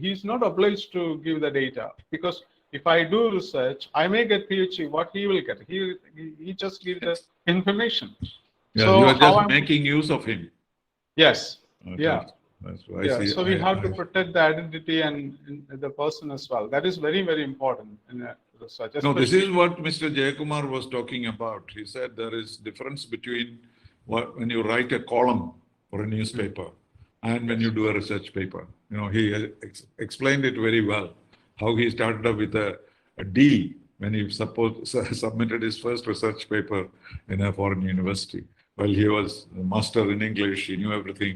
he's not obliged to give the data because if I do research, I may get PhD. What he will get? He just gives the information. Yeah, So you are how just I'm- making use of him. Yes. Okay. Yeah. That's what I Yeah. see. So we have to protect the identity and the person as well. That is very, very important in research. No, this especially- is what Mr. Jayakumar was talking about. He said there is difference between when you write a column for a newspaper and when you do a research paper. You know, he explained it very well, how he started up with a D when he submitted his first research paper in a foreign university. Well, he was a master in English, he knew everything.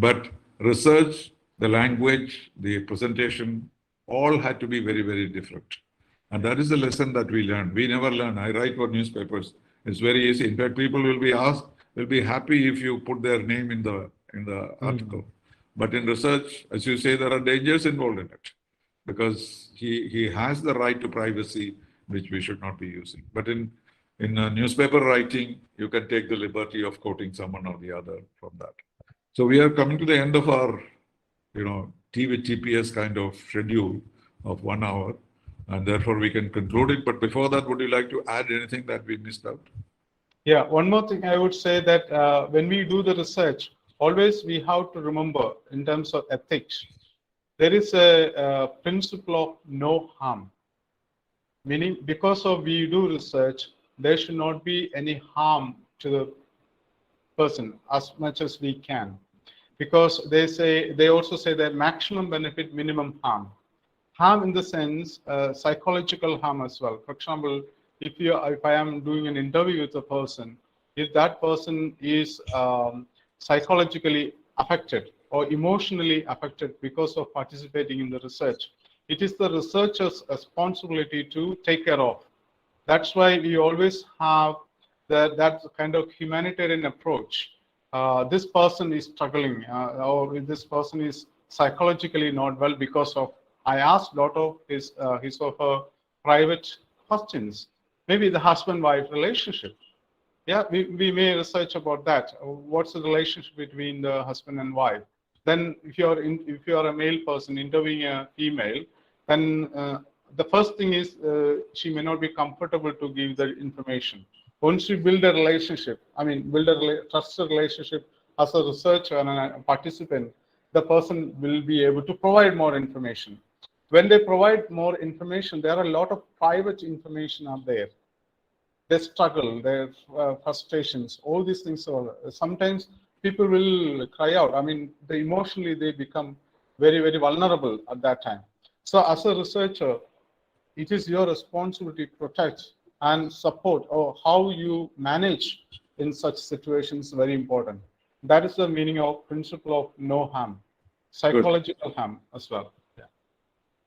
But research, the language, the presentation, all had to be very, very different. And that is the lesson that we learn. We never learn. I write for newspapers. It's very easy. In fact, people will be happy if you put their name in the article. But in research, as you say, there are dangers involved in it because he has the right to privacy, which we should not be using. But in newspaper writing, you can take the liberty of quoting someone or the other from that. So we are coming to the end of our, TPS kind of schedule of 1 hour. And therefore, we can conclude it. But before that, would you like to add anything that we missed out? Yeah, one more thing I would say that when we do the research, always we have to remember in terms of ethics, there is a principle of no harm. Meaning, because of we do research, there should not be any harm to the person as much as we can. Because they also say that maximum benefit, minimum harm. Harm in the sense, psychological harm as well. For example, if I am doing an interview with a person, if that person is psychologically affected or emotionally affected because of participating in the research, it is the researcher's responsibility to take care of. That's why we always have that kind of humanitarian approach. This person is struggling, or this person is psychologically not well because of I asked a lot of his or her private questions. Maybe the husband-wife relationship. Yeah, we may research about that. What's the relationship between the husband and wife? Then, if you are a male person interviewing a female, then the first thing is she may not be comfortable to give the information. Once you build a relationship, build a trusted relationship as a researcher and a participant, the person will be able to provide more information. When they provide more information, there are a lot of private information out there. Their struggle, their frustrations, all these things are sometimes people will cry out. Emotionally they become very, very vulnerable at that time. So as a researcher, it is your responsibility to protect and support, or how you manage in such situations very important. That is the meaning of principle of no harm, psychological harm as well. Yeah.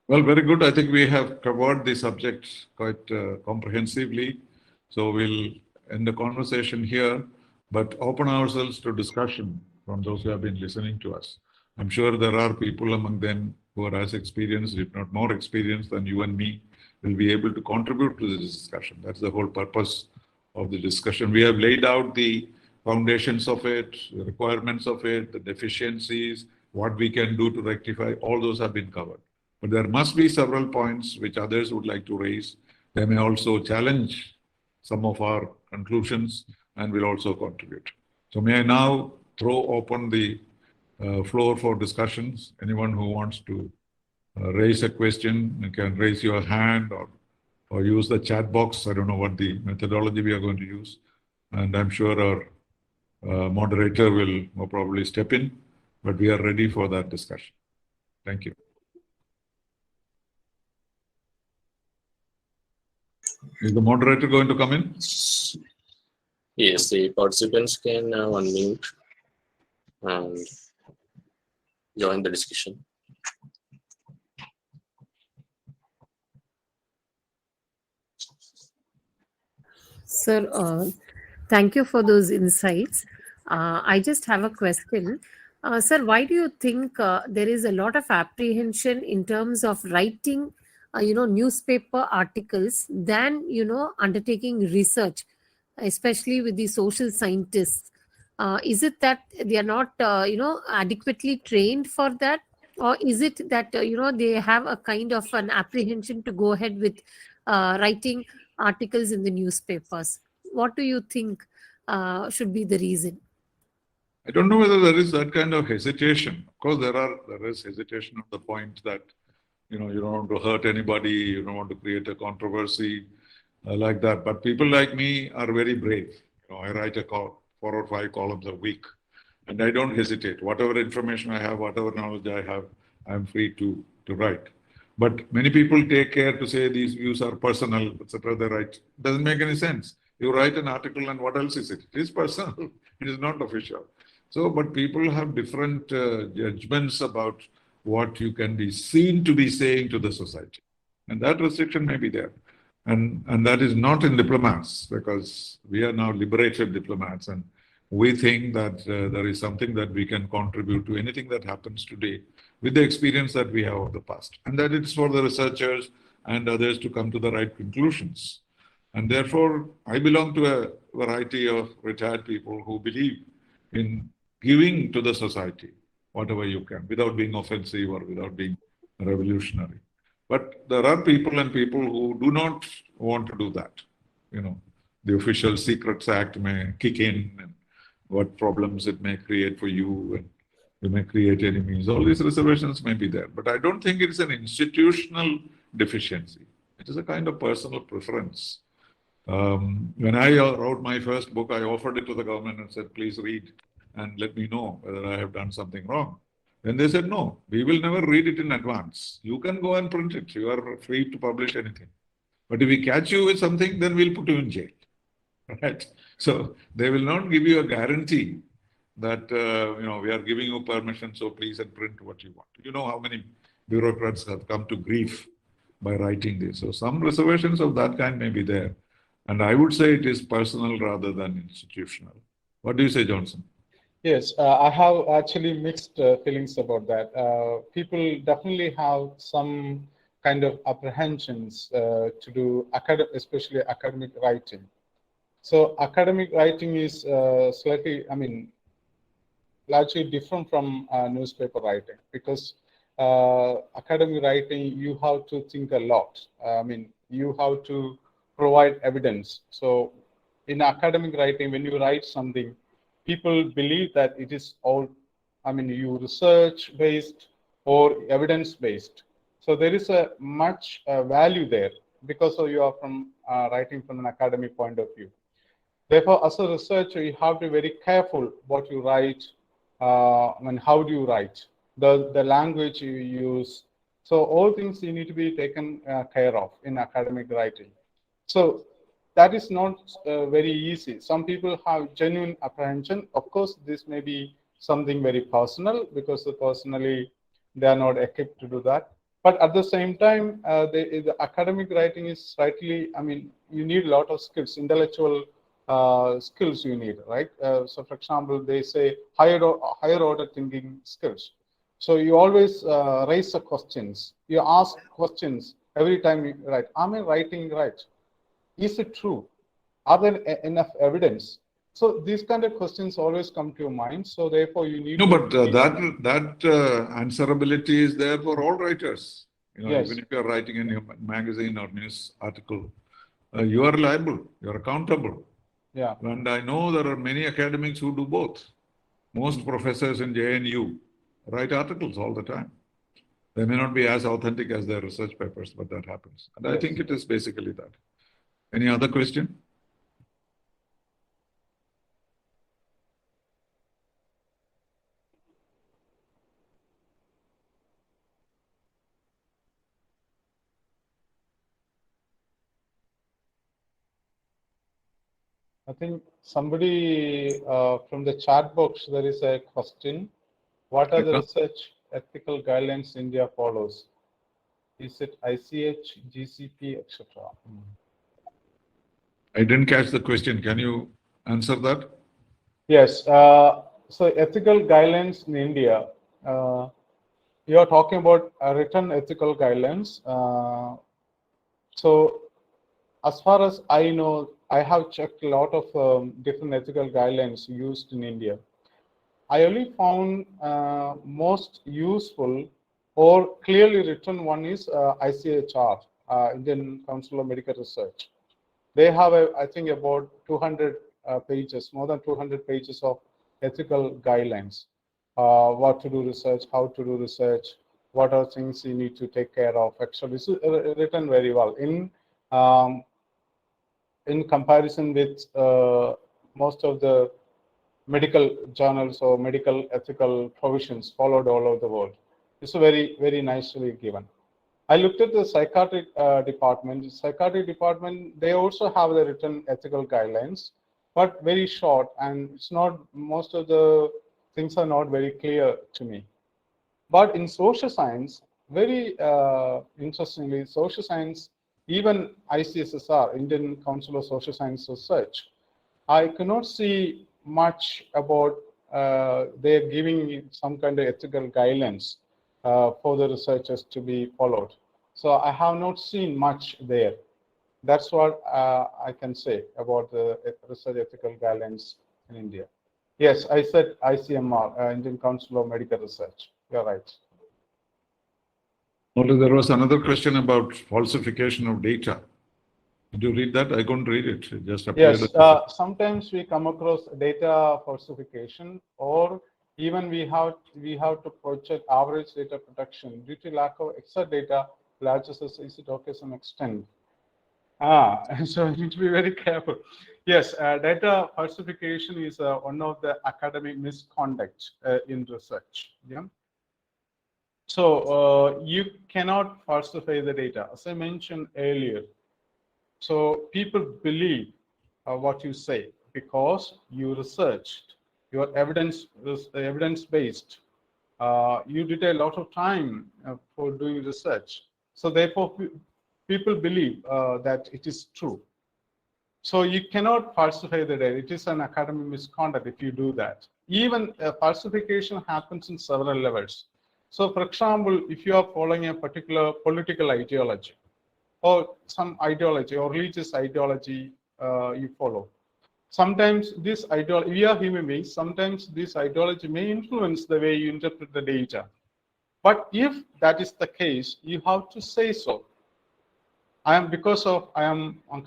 Well, very good. I think we have covered the subject quite comprehensively. So we'll end the conversation here, but open ourselves to discussion from those who have been listening to us. I'm sure there are people among them who are as experienced, if not more experienced than you and me, will be able to contribute to this discussion. That's the whole purpose of the discussion. We have laid out the foundations of it, the requirements of it, the deficiencies, what we can do to rectify, all those have been covered. But there must be several points which others would like to raise. They may also challenge some of our conclusions and will also contribute. So may I now throw open the floor for discussions. Anyone who wants to raise a question, you can raise your hand or use the chat box. I don't know what the methodology we are going to use. And I'm sure our moderator will more probably step in, but we are ready for that discussion. Thank you. Is the moderator going to come in? Yes, the participants can now unmute and join the discussion. Sir, thank you for those insights. I just have a question. Sir, why do you think there is a lot of apprehension in terms of writing, newspaper articles than, undertaking research, especially with the social scientists? Is it that they are not, adequately trained for that? Or is it that, they have a kind of an apprehension to go ahead with writing articles in the newspapers? What do you think should be the reason? I don't know whether there is that kind of hesitation. Of course, there is hesitation at the point that, you don't want to hurt anybody, you don't want to create a controversy like that. But people like me are very brave. I write 4 or 5 columns a week, and I don't hesitate. Whatever information I have, whatever knowledge I have, I'm free to write. But many people take care to say these views are personal, etc. They write. It doesn't make any sense. You write an article, and what else is it? It is personal. It is not official. So, but people have different judgments about what you can be seen to be saying to the society. And that restriction may be there. And that is not in diplomats, because we are now liberated diplomats, and we think that there is something that we can contribute to anything that happens today with the experience that we have of the past. And that it's for the researchers and others to come to the right conclusions. And therefore, I belong to a variety of retired people who believe in giving to the society whatever you can, without being offensive or without being revolutionary. But there are people who do not want to do that. The Official Secrets Act may kick in, and what problems it may create for you, and you may create enemies. All these reservations may be there. But I don't think it's an institutional deficiency. It is a kind of personal preference. When I wrote my first book, I offered it to the government and said, please read and let me know whether I have done something wrong. Then they said, no, we will never read it in advance. You can go and print it. You are free to publish anything. But if we catch you with something, then we'll put you in jail. Right? So they will not give you a guarantee that, we are giving you permission, so please and print what you want. You know how many bureaucrats have come to grief by writing this. So some reservations of that kind may be there. And I would say it is personal rather than institutional. What do you say, Johnson? Yes, I have actually mixed feelings about that. People definitely have some kind of apprehensions to do, especially academic writing. So academic writing is slightly, largely different from newspaper writing, because academic writing, you have to think a lot. You have to provide evidence. So in academic writing, when you write something, people believe that it is all, you research based or evidence based. So there is a much value there, because you are from writing from an academic point of view. Therefore, as a researcher, you have to be very careful what you write and how do you write, the language you use. So all things you need to be taken care of in academic writing. So that is not very easy. Some people have genuine apprehension. Of course, this may be something very personal, because personally they are not equipped to do that. But at the same time, the academic writing is slightly, you need a lot of skills, intellectual skills you need, right? So for example, they say higher order thinking skills. So you always raise the questions. You ask questions every time you write. Am I writing right? Is it true? Are there enough evidence? So these kind of questions always come to your mind. So therefore, you need. No, but that answerability is there for all writers. Yes. Even if you are writing in a magazine or news article, you are liable. You are accountable. Yeah. And I know there are many academics who do both. Most professors in JNU write articles all the time. They may not be as authentic as their research papers, but that happens. And I think it is basically that. Any other question? I think somebody from the chat box, there is a question. What are the research ethical guidelines India follows? Is it ICH, GCP, etc.? I didn't catch the question. Can you answer that? Yes. So ethical guidelines in India. You are talking about written ethical guidelines. So as far as I know, I have checked a lot of different ethical guidelines used in India. I only found most useful or clearly written one is ICHR, Indian Council of Medical Research. They have, I think, about 200 pages, more than 200 pages of ethical guidelines. What to do research, how to do research, what are things you need to take care of. Actually, it's written very well um, in comparison with most of the medical journals or medical ethical provisions followed all over the world. It's very, very nicely given. I looked at the psychiatric department. The psychiatric department, they also have the written ethical guidelines, but very short, and it's not, most of the things are not very clear to me. But in social science, very interestingly, social science, even ICSSR, Indian Council of Social Science Research, I cannot see much about they're giving some kind of ethical guidelines for the researchers to be followed. So I have not seen much there. That's what I can say about the research ethical guidelines in India. Yes, I said ICMR, Indian Council of Medical Research. You're right. Although there was another question about falsification of data. Did you read that? I couldn't read it. It just appeared. Yes, sometimes we come across data falsification, or even we have to project average data protection due to lack of exact data. Largest is it okay some extent. So you need to be very careful. Yes, data falsification is one of the academic misconduct in research. Yeah. So you cannot falsify the data, as I mentioned earlier. So people believe what you say because you researched, your evidence is evidence-based. You did a lot of time for doing research. So therefore, people believe that it is true. So you cannot falsify the data. It is an academic misconduct if you do that. Even falsification happens in several levels. So for example, if you are following a particular political ideology, or some ideology or religious ideology you follow. Sometimes this ideology, we are human beings, sometimes this ideology may influence the way you interpret the data. But if that is the case, you have to say so. I am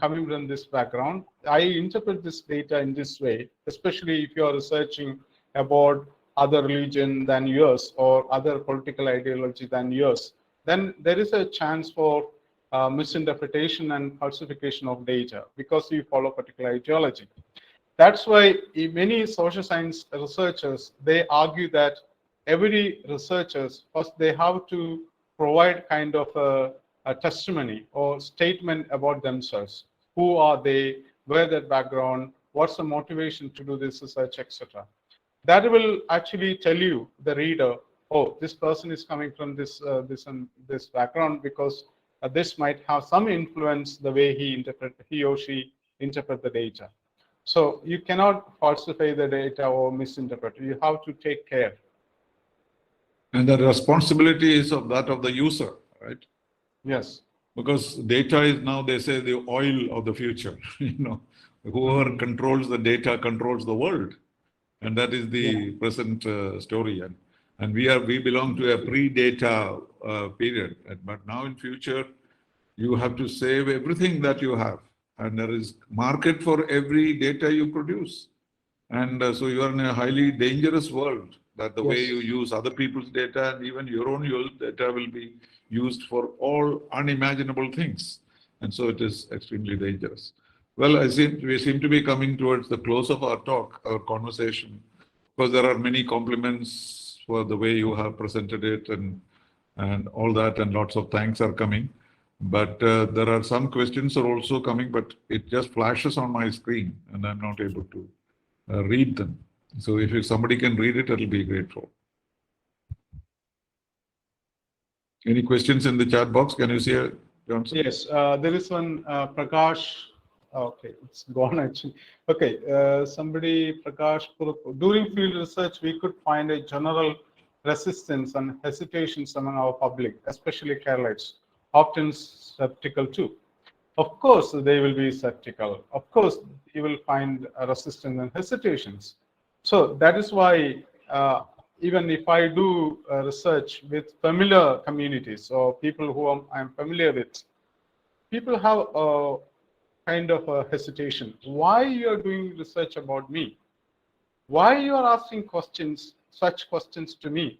coming from this background, I interpret this data in this way, especially if you are researching about other religion than yours or other political ideology than yours, then there is a chance for misinterpretation and falsification of data because you follow particular ideology. That's why many social science researchers, they argue that every researchers, first they have to provide kind of a testimony or statement about themselves. Who are they, where their background, what's the motivation to do this research, etc. That will actually tell you, the reader, oh, this person is coming from this background because this might have some influence the way he or she interpret the data. So you cannot falsify the data or misinterpret. You have to take care. And the responsibility is of that of the user, right? Yes. Because data is now, they say, the oil of the future. Whoever controls the data controls the world. And that is the present story. And we belong to a pre-data period. But now in future, you have to save everything that you have. And there is market for every data you produce. And so you are in a highly dangerous world, that the way you use other people's data and even your own data will be used for all unimaginable things. And so it is extremely dangerous. Well, we seem to be coming towards the close of our talk, our conversation, because there are many compliments for the way you have presented it and all that, and lots of thanks are coming. But there are some questions are also coming, but it just flashes on my screen and I'm not able to read them. So if somebody can read it, I'll be grateful. Any questions in the chat box? Can you see it, Johnson? Yes, there is one, Prakash Okay, it's gone actually. Okay, somebody, Prakash, during field research, we could find a general resistance and hesitations among our public, especially Keralites, often skeptical too. Of course, they will be skeptical. Of course, you will find resistance and hesitations. So that is why even if I do research with familiar communities or people who I'm familiar with, people have a kind of a hesitation. Why you are doing research about me? Why you are asking questions, such questions to me?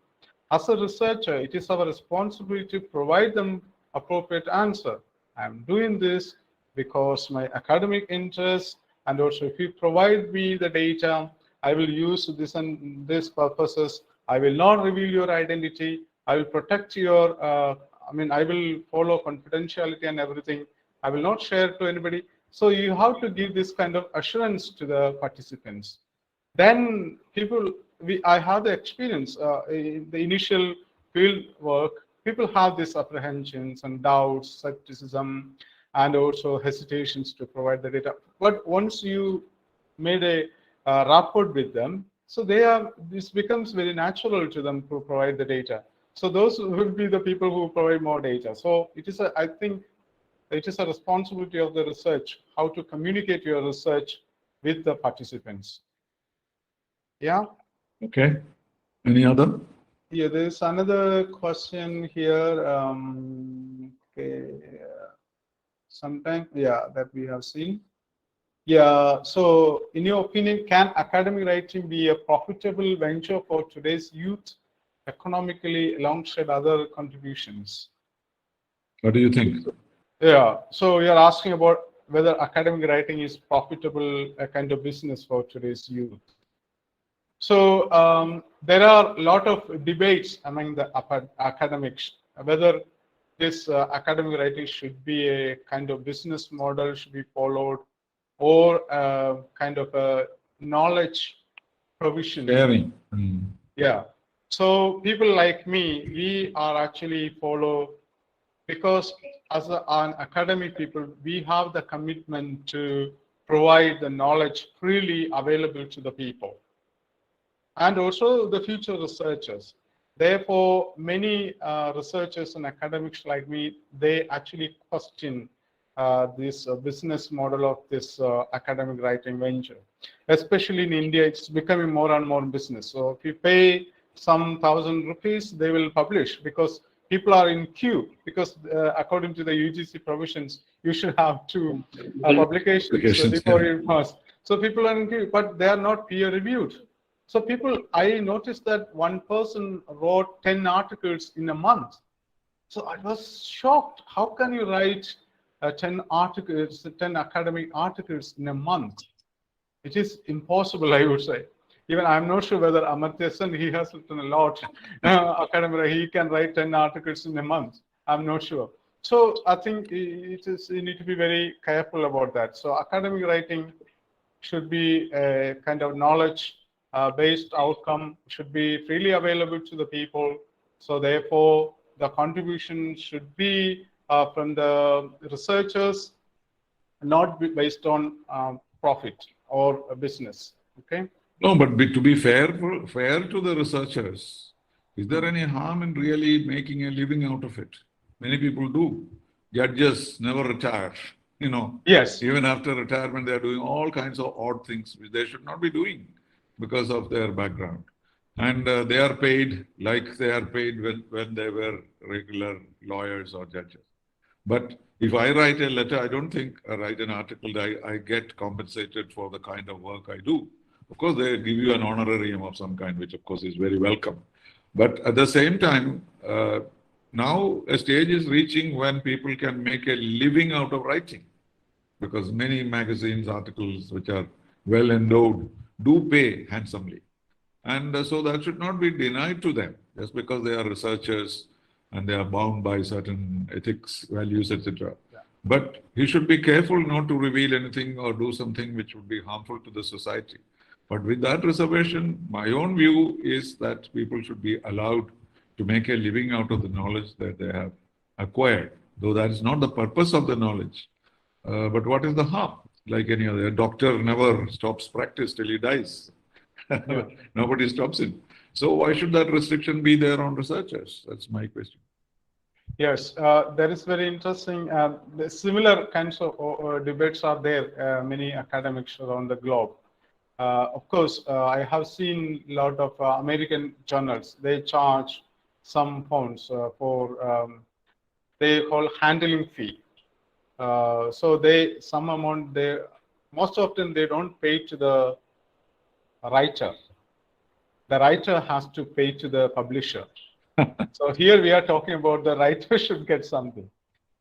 As a researcher, it is our responsibility to provide them appropriate answer. I'm doing this because my academic interest, and also if you provide me the data, I will use this and this purposes. I will not reveal your identity. I will protect your, I will follow confidentiality and everything. I will not share to anybody. So you have to give this kind of assurance to the participants. Then I have the experience in the initial field work. People have these apprehensions and doubts, skepticism, and also hesitations to provide the data. But once you made a rapport with them, so this becomes very natural to them to provide the data. So those will be the people who provide more data. So I think it is a responsibility of the research how to communicate your research with the participants. Yeah. Okay. Any other? Yeah, there's another question here. Okay. Sometimes, that we have seen. Yeah. So, in your opinion, can academic writing be a profitable venture for today's youth, economically, alongside other contributions? What do you think? Yeah. So you're asking about whether academic writing is profitable, a kind of business for today's youth. So there are a lot of debates among the academics whether this academic writing should be a kind of business model, should be followed, or kind of a knowledge provision. Sharing. Yeah. So people like me, we are actually follow, because as an academic people, we have the commitment to provide the knowledge freely available to the people, and also the future researchers. Therefore, many researchers and academics like me, they actually question this business model of this academic writing venture. Especially in India, it's becoming more and more business. So if you pay some 1,000 rupees, they will publish, because people are in queue, because according to the UGC provisions, you should have 2 publications before you pass. So people are in queue, but they are not peer reviewed. So I noticed that one person wrote 10 articles in a month. So I was shocked. How can you write 10 articles, 10 academic articles in a month? It is impossible, I would say. Even I'm not sure whether Amartya Sen, he has written a lot academic, he can write 10 articles in a month. I'm not sure. So I think you need to be very careful about that. So academic writing should be a kind of knowledge based outcome, should be freely available to the people. So therefore, the contribution should be from the researchers, not based on profit or business. Okay. No, but to be fair to the researchers, is there any harm in really making a living out of it? Many people do. Judges never retire. Yes. Even after retirement, they are doing all kinds of odd things which they should not be doing because of their background. And they are paid like they are paid when they were regular lawyers or judges. But if I write a letter, I don't think I write an article, I get compensated for the kind of work I do. Of course, they give you an honorarium of some kind, which of course is very welcome. But at the same time, now a stage is reaching when people can make a living out of writing, because many magazines, articles which are well endowed do pay handsomely. And so that should not be denied to them just because they are researchers and they are bound by certain ethics, values, etc. Yeah. But you should be careful not to reveal anything or do something which would be harmful to the society. But with that reservation, my own view is that people should be allowed to make a living out of the knowledge that they have acquired, though that is not the purpose of the knowledge. But what is the harm? like any other. A doctor never stops practice till he dies. Yeah. Nobody stops it. So why should that restriction be there on researchers? That's my question. Yes, that is very interesting. The similar kinds of debates are there, many academics around the globe. Of course, I have seen a lot of American journals. They charge some pounds for they call handling fee. So some amount most often they don't pay to the writer. The writer has to pay to the publisher. So here we are talking about the writer should get something.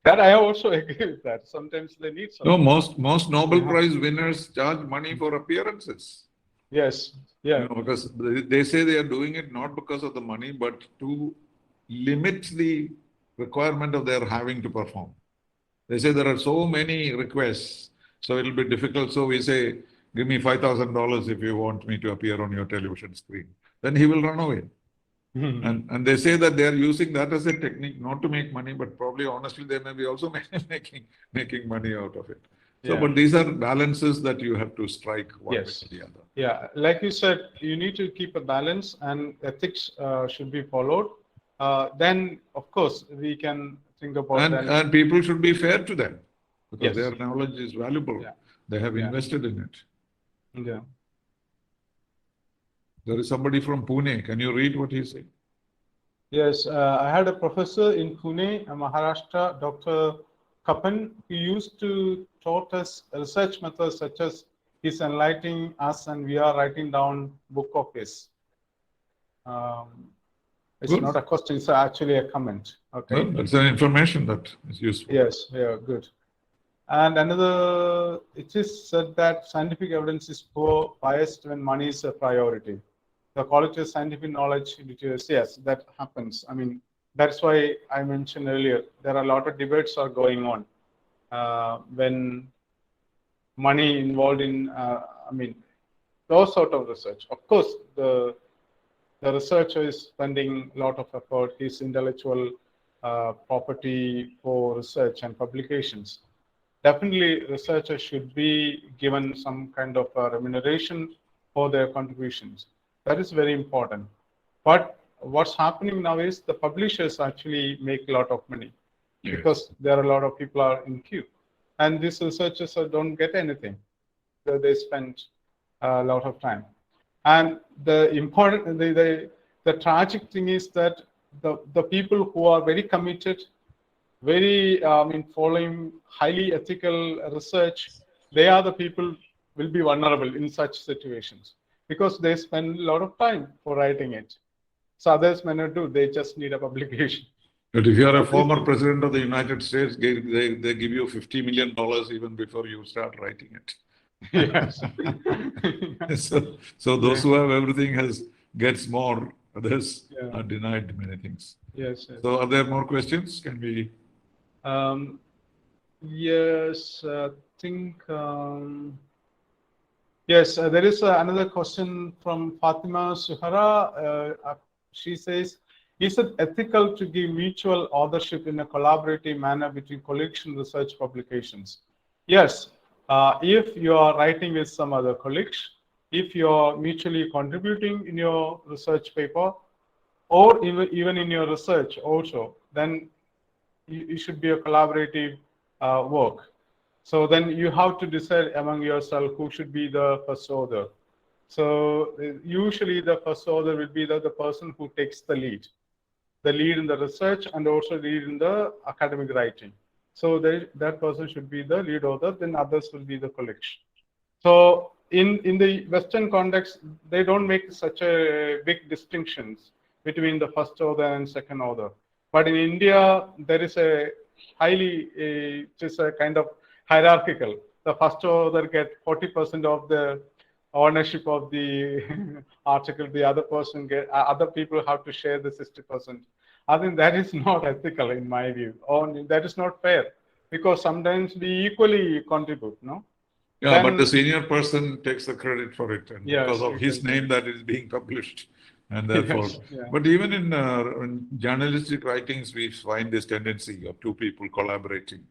That I also agree with that. Sometimes they need something. No, most Nobel Prize winners charge money for appearances. Yes. Yeah. You know, because they say they are doing it not because of the money, but to limit the requirement of their having to perform. They say there are so many requests, so it'll be difficult. So we say, give me $5,000 if you want me to appear on your television screen. Then he will run away. And they say that they are using that as a technique, not to make money, but probably honestly, they may be also making money out of it. So, Yeah. but these are balances that you have to strike one Yes. with the other. Yeah, like you said, you need to keep a balance and ethics should be followed. Then, of course, we can think about that. And people should be fair to them because Yes. their knowledge is valuable. Yeah. They have Yeah. invested in it. Yeah. There is somebody from Pune. Can you read what he said? Yes, I had a professor in Pune, Maharashtra, Dr. Kapan, who used to taught us research methods such as he's enlightening us and we are writing down book of his. It's Good. not a question, it's actually a comment. Okay. Well, that's an information that is useful. Yes, yeah, good. And another, it is said that scientific evidence is poor, biased when money is a priority. The quality of scientific knowledge deteriorates. Yes, that happens. I mean, that's why I mentioned earlier, there are a lot of debates are going on when money involved in, those sort of research. Of course, the researcher is spending a lot of effort, his intellectual property for research and publications. Definitely, researchers should be given some kind of remuneration for their contributions. That is very important. But what's happening now is the publishers actually make a lot of money because there are a lot of people are in queue. And these researchers don't get anything. So they spend a lot of time. And the important, the tragic thing is that the people who are very committed, very following highly ethical research, they are the people will be vulnerable in such situations because they spend a lot of time for writing it. So others may not do, they just need a publication. But if you are a former president of the United States, they give you $50 million even before you start writing it. Yes. So those who have everything gets more, others Yeah. are denied many things. Yes. Yes. So are there more questions? Can we? Yes, I think. Yes, there is another question from Fatima Suhara. She says, is it ethical to give mutual authorship in a collaborative manner between colleagues and research publications? Yes, if you are writing with some other colleagues, if you are mutually contributing in your research paper, or even in your research also, then it should be a collaborative work. So then you have to decide among yourself who should be the first author. So usually the first author will be the person who takes the lead in the research and also lead in the academic writing. So that person should be the lead author, then others will be the collection. So in the Western context, they don't make such a big distinctions between the first author and second author. But in India, there is a just a kind of hierarchical. The first author get 40% of the ownership of the article. The other person other people have to share the 60%. I think that is not ethical in my view, or that is not fair because sometimes we equally contribute, no? Yeah, but the senior person takes the credit for it, and Yes, because of his exactly. name that is being published, and therefore. Yes, yeah. But even in journalistic writings, we find this tendency of two people collaborating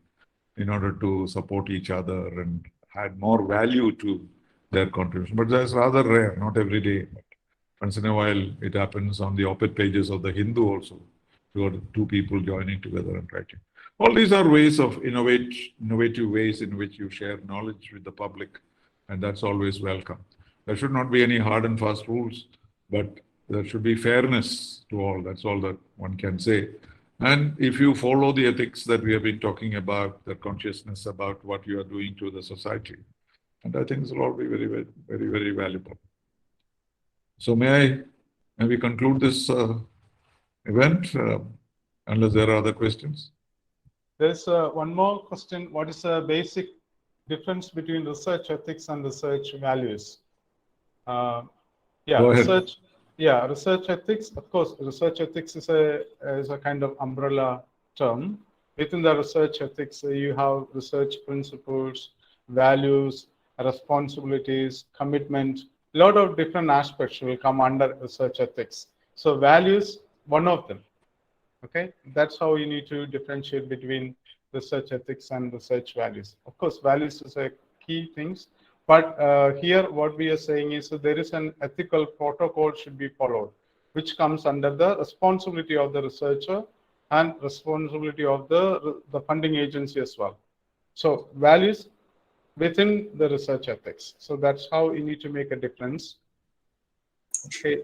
in order to support each other and add more value to their contribution. But that's rather rare, not every day. But once in a while, it happens on the op-ed pages of the Hindu also. You got two people joining together and writing. All these are ways of innovative ways in which you share knowledge with the public, and that's always welcome. There should not be any hard and fast rules, but there should be fairness to all. That's all that one can say. And if you follow the ethics that we have been talking about, the consciousness about what you are doing to the society, and I think this will all be very, very, very, very valuable. So may we conclude this event, unless there are other questions? There's one more question. What is the basic difference between research ethics and research values? Go ahead. Research ethics. Of course, research ethics is a kind of umbrella term. Within the research ethics, you have research principles, values, responsibilities, commitment. A lot of different aspects will come under research ethics. So values, one of them. Okay, that's how you need to differentiate between research ethics and research values. Of course, values is a key things, but here what we are saying is that there is an ethical protocol should be followed, which comes under the responsibility of the researcher and responsibility of the funding agency as well. So values within the research ethics. So that's how you need to make a difference. Okay.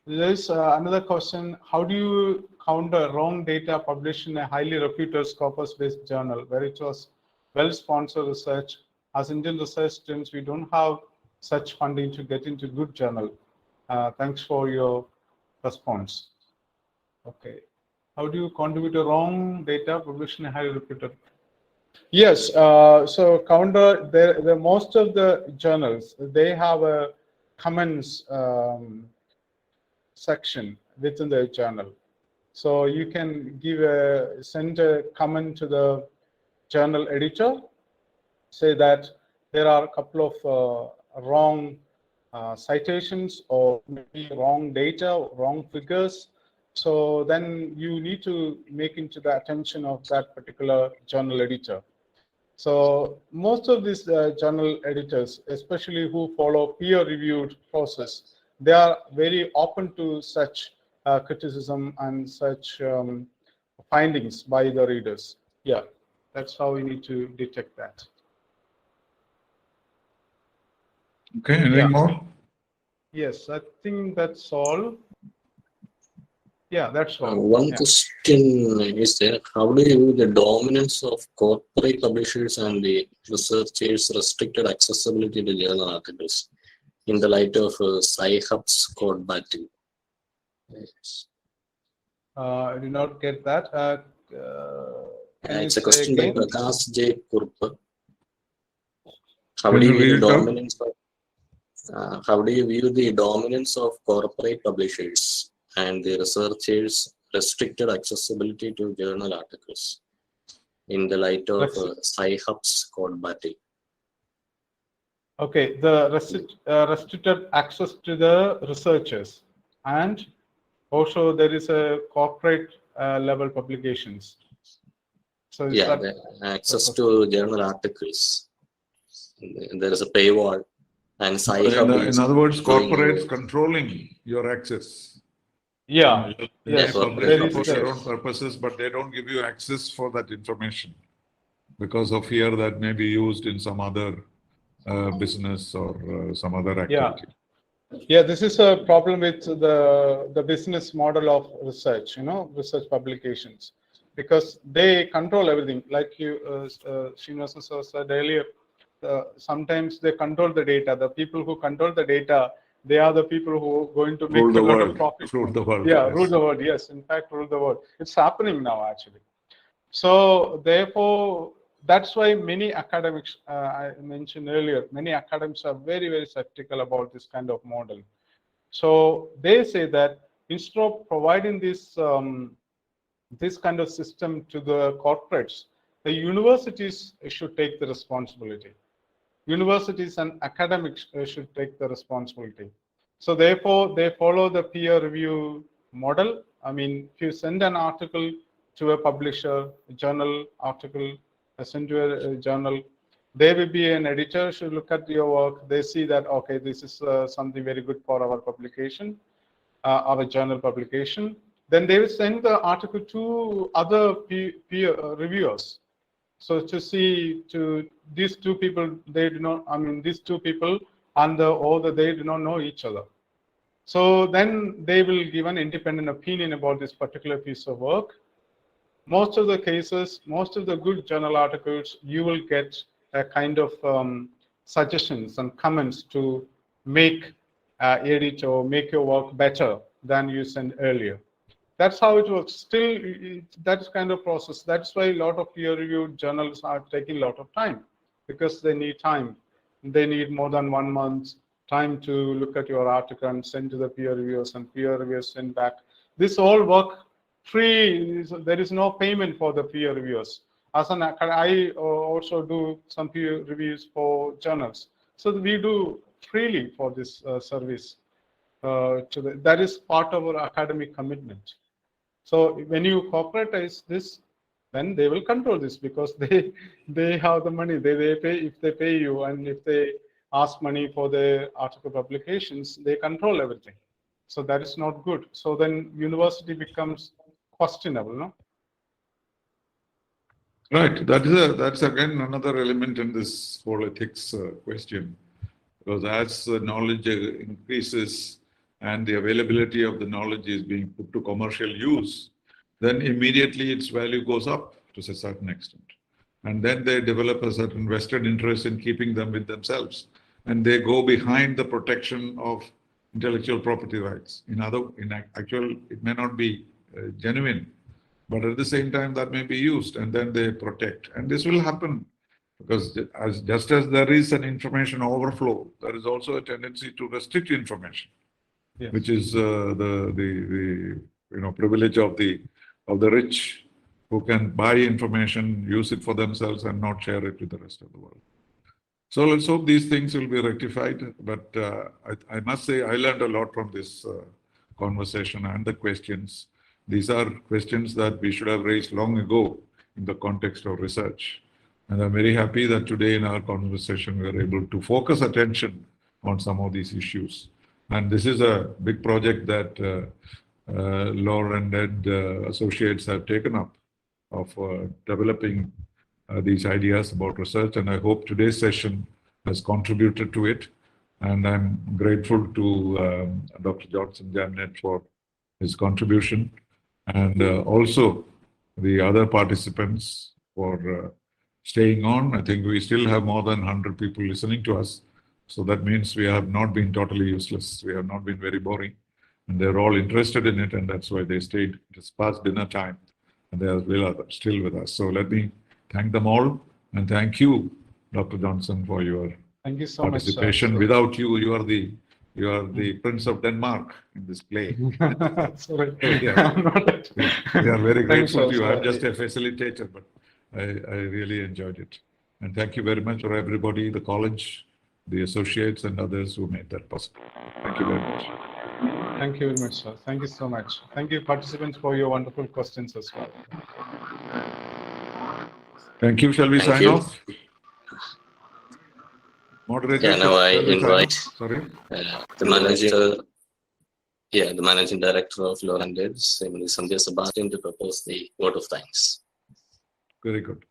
There's another question. How do you counter wrong data published in a highly reputed Scopus-based journal where it was well-sponsored research? As Indian research students, we don't have such funding to get into good journal. Thanks for your response. Okay. How do you contribute to wrong data published in a highly reputed? Yes. So counter the most of the journals, they have a comments section within the journal. So you can send a comment to the journal editor, say that there are a couple of wrong citations or maybe wrong data, wrong figures. So then you need to make into the attention of that particular journal editor. So most of these journal editors, especially who follow peer-reviewed process, they are very open to such criticism and such findings by the readers. Yeah, that's how we need to detect that. Okay, anything more? Yes, I think that's all. Yeah, that's all. One question is there. How do you view the dominance of corporate publishers and the researchers' restricted accessibility to journal articles in the light of Sci-Hub's code battle? Yes. I did not get that. It's a question by Prakash J. Kurpa. How Can do you you view read the it out? dominance of how do you view the dominance of corporate publishers and the researchers' restricted accessibility to journal articles in the light of Sci-Hub's code battle? Okay, the restricted access to the researchers, and also there is a corporate level publications. So Yeah, the access to journal articles. There is a paywall, and Sci-Hub In other words, corporates controlling your access. Yeah, Yes, corporate for their own purposes, but they don't give you access for that information because of fear that may be used in some other business or some other activity. Yeah, this is a problem with the business model of research, research publications, because they control everything. Like Srinivasan sir said earlier, sometimes they control the data. The people who control the data, they are the people who are going to make a lot of profit. Rule the world. Yeah, yes. rule the world. Yes, in fact, rule the world. It's happening now, actually. So therefore, that's why many academics, I mentioned earlier, many academics are very, very skeptical about this kind of model. So they say that instead of providing this this kind of system to the corporates, the universities should take the responsibility. Universities and academics should take the responsibility. So therefore, they follow the peer review model. I mean, if you send an article to a publisher, a journal article, send to a journal, There will be an editor should look at your work. They see that, okay, this is something very good for our publication, our journal publication. Then they will send the article to other peer reviewers. So to see to these two people, they do not, I mean, these two people and the author, they do not know each other. So then they will give an independent opinion about this particular piece of work. Most of the cases, most of the good journal articles, you will get a kind of suggestions and comments to make, edit or make your work better than you sent earlier. That's how it works. Still, that's kind of process. That's why a lot of peer-reviewed journals are taking a lot of time, because they need time. They need more than 1 month time to look at your article and send to the peer reviewers, and peer reviewers send back. This all work free. There is no payment for the peer reviewers. As an I also do some peer reviews for journals, so we do freely for this service. That is part of our academic commitment. So when you corporatize this, then they will control this, because they have the money. They pay, if they pay you, and if they ask money for the article publications, they control everything. So that is not good. So then university becomes questionable, no? Right. That's again another element in this whole ethics question, because as knowledge increases and the availability of the knowledge is being put to commercial use, then immediately its value goes up to a certain extent. And then they develop a certain vested interest in keeping them with themselves. And they go behind the protection of intellectual property rights. In actual, it may not be genuine, but at the same time that may be used, and then they protect. And this will happen because just as there is an information overflow, there is also a tendency to restrict information. Yes. Which is the privilege of the rich, who can buy information, use it for themselves, and not share it with the rest of the world. So let's hope these things will be rectified. But I must say I learned a lot from this conversation and the questions. These are questions that we should have raised long ago in the context of research. And I'm very happy that today in our conversation we are able to focus attention on some of these issues. And this is a big project that Laura and Ed Associates have taken up, of developing these ideas about research. And I hope today's session has contributed to it. And I'm grateful to Dr. Johnson Jamnet for his contribution, and also the other participants for staying on. I think we still have more than 100 people listening to us. So that means we have not been totally useless. We have not been very boring. And they're all interested in it, and that's why they stayed. It's past dinner time, and they are still with us. So let me thank them all, and thank you, Dr. Johnson, for your participation. Much, without you, you are the Prince of Denmark in this play. Sorry. We are very grateful to you. I'm just a facilitator, but I really enjoyed it. And thank you very much for everybody, the college, the associates, and others who made that possible. Thank you very much. Thank you very much, sir. Thank you so much. Thank you, participants, for your wonderful questions as well. Thank you. Shall we sign off? Moderator. Yeah, now I invite the managing director of Laura and Ed, Sandhya Sebastian, to propose the vote of thanks. Very good.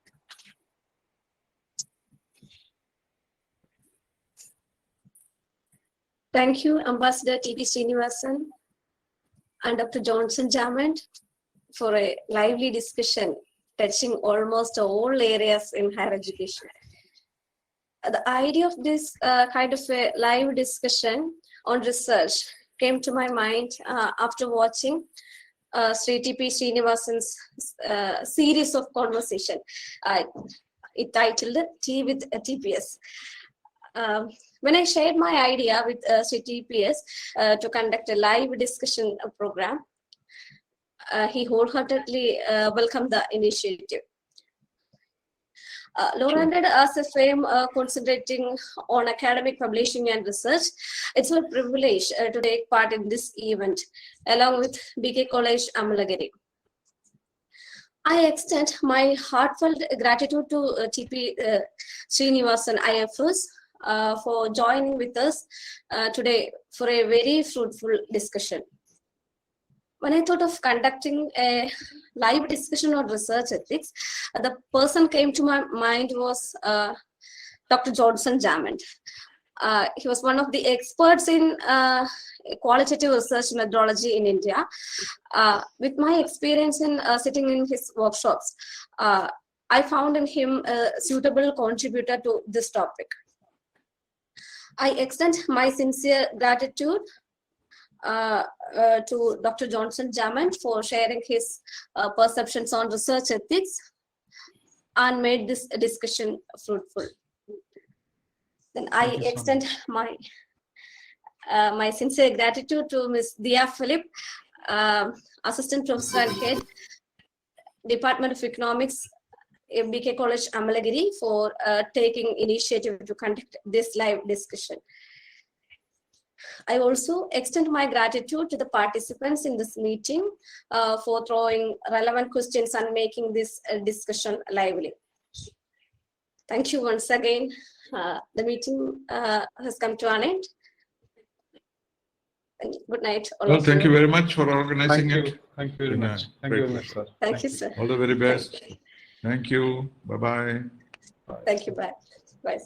Thank you, Ambassador T.P. Srinivasan and Dr. Johnson Jammet, for a lively discussion touching almost all areas in higher education. The idea of this kind of a live discussion on research came to my mind after watching Sri T.P. Srinivasan's series of conversation. It titled Tea with TPS. When I shared my idea with Sri TPS to conduct a live discussion program, he wholeheartedly welcomed the initiative. Laura and Ed, as a firm concentrating on academic publishing and research, it's a privilege to take part in this event along with BK College Amalagiri. I extend my heartfelt gratitude to TP Srinivasan IFS for joining with us today for a very fruitful discussion. When I thought of conducting a live discussion on research ethics, the person came to my mind was Dr. Johnson Jamond. He was one of the experts in qualitative research methodology in India. With my experience in sitting in his workshops, I found in him a suitable contributor to this topic. I extend my sincere gratitude to Dr. Johnson Jamond for sharing his perceptions on research ethics and made this discussion fruitful. Then I extend my my sincere gratitude to Ms. Dia Philip, Assistant Professor and Head, Department of Economics, BK College, Amalagiri, for taking initiative to conduct this live discussion. I also extend my gratitude to the participants in this meeting for throwing relevant questions and making this discussion lively. Thank you once again. The meeting has come to an end. And good night. Well, thank you very much for organizing Thank you. it. Thank you very much. Thank you very much, sir. Thank you, sir. All the very best. Thank you. Bye-bye. Thank you. Bye. Bye.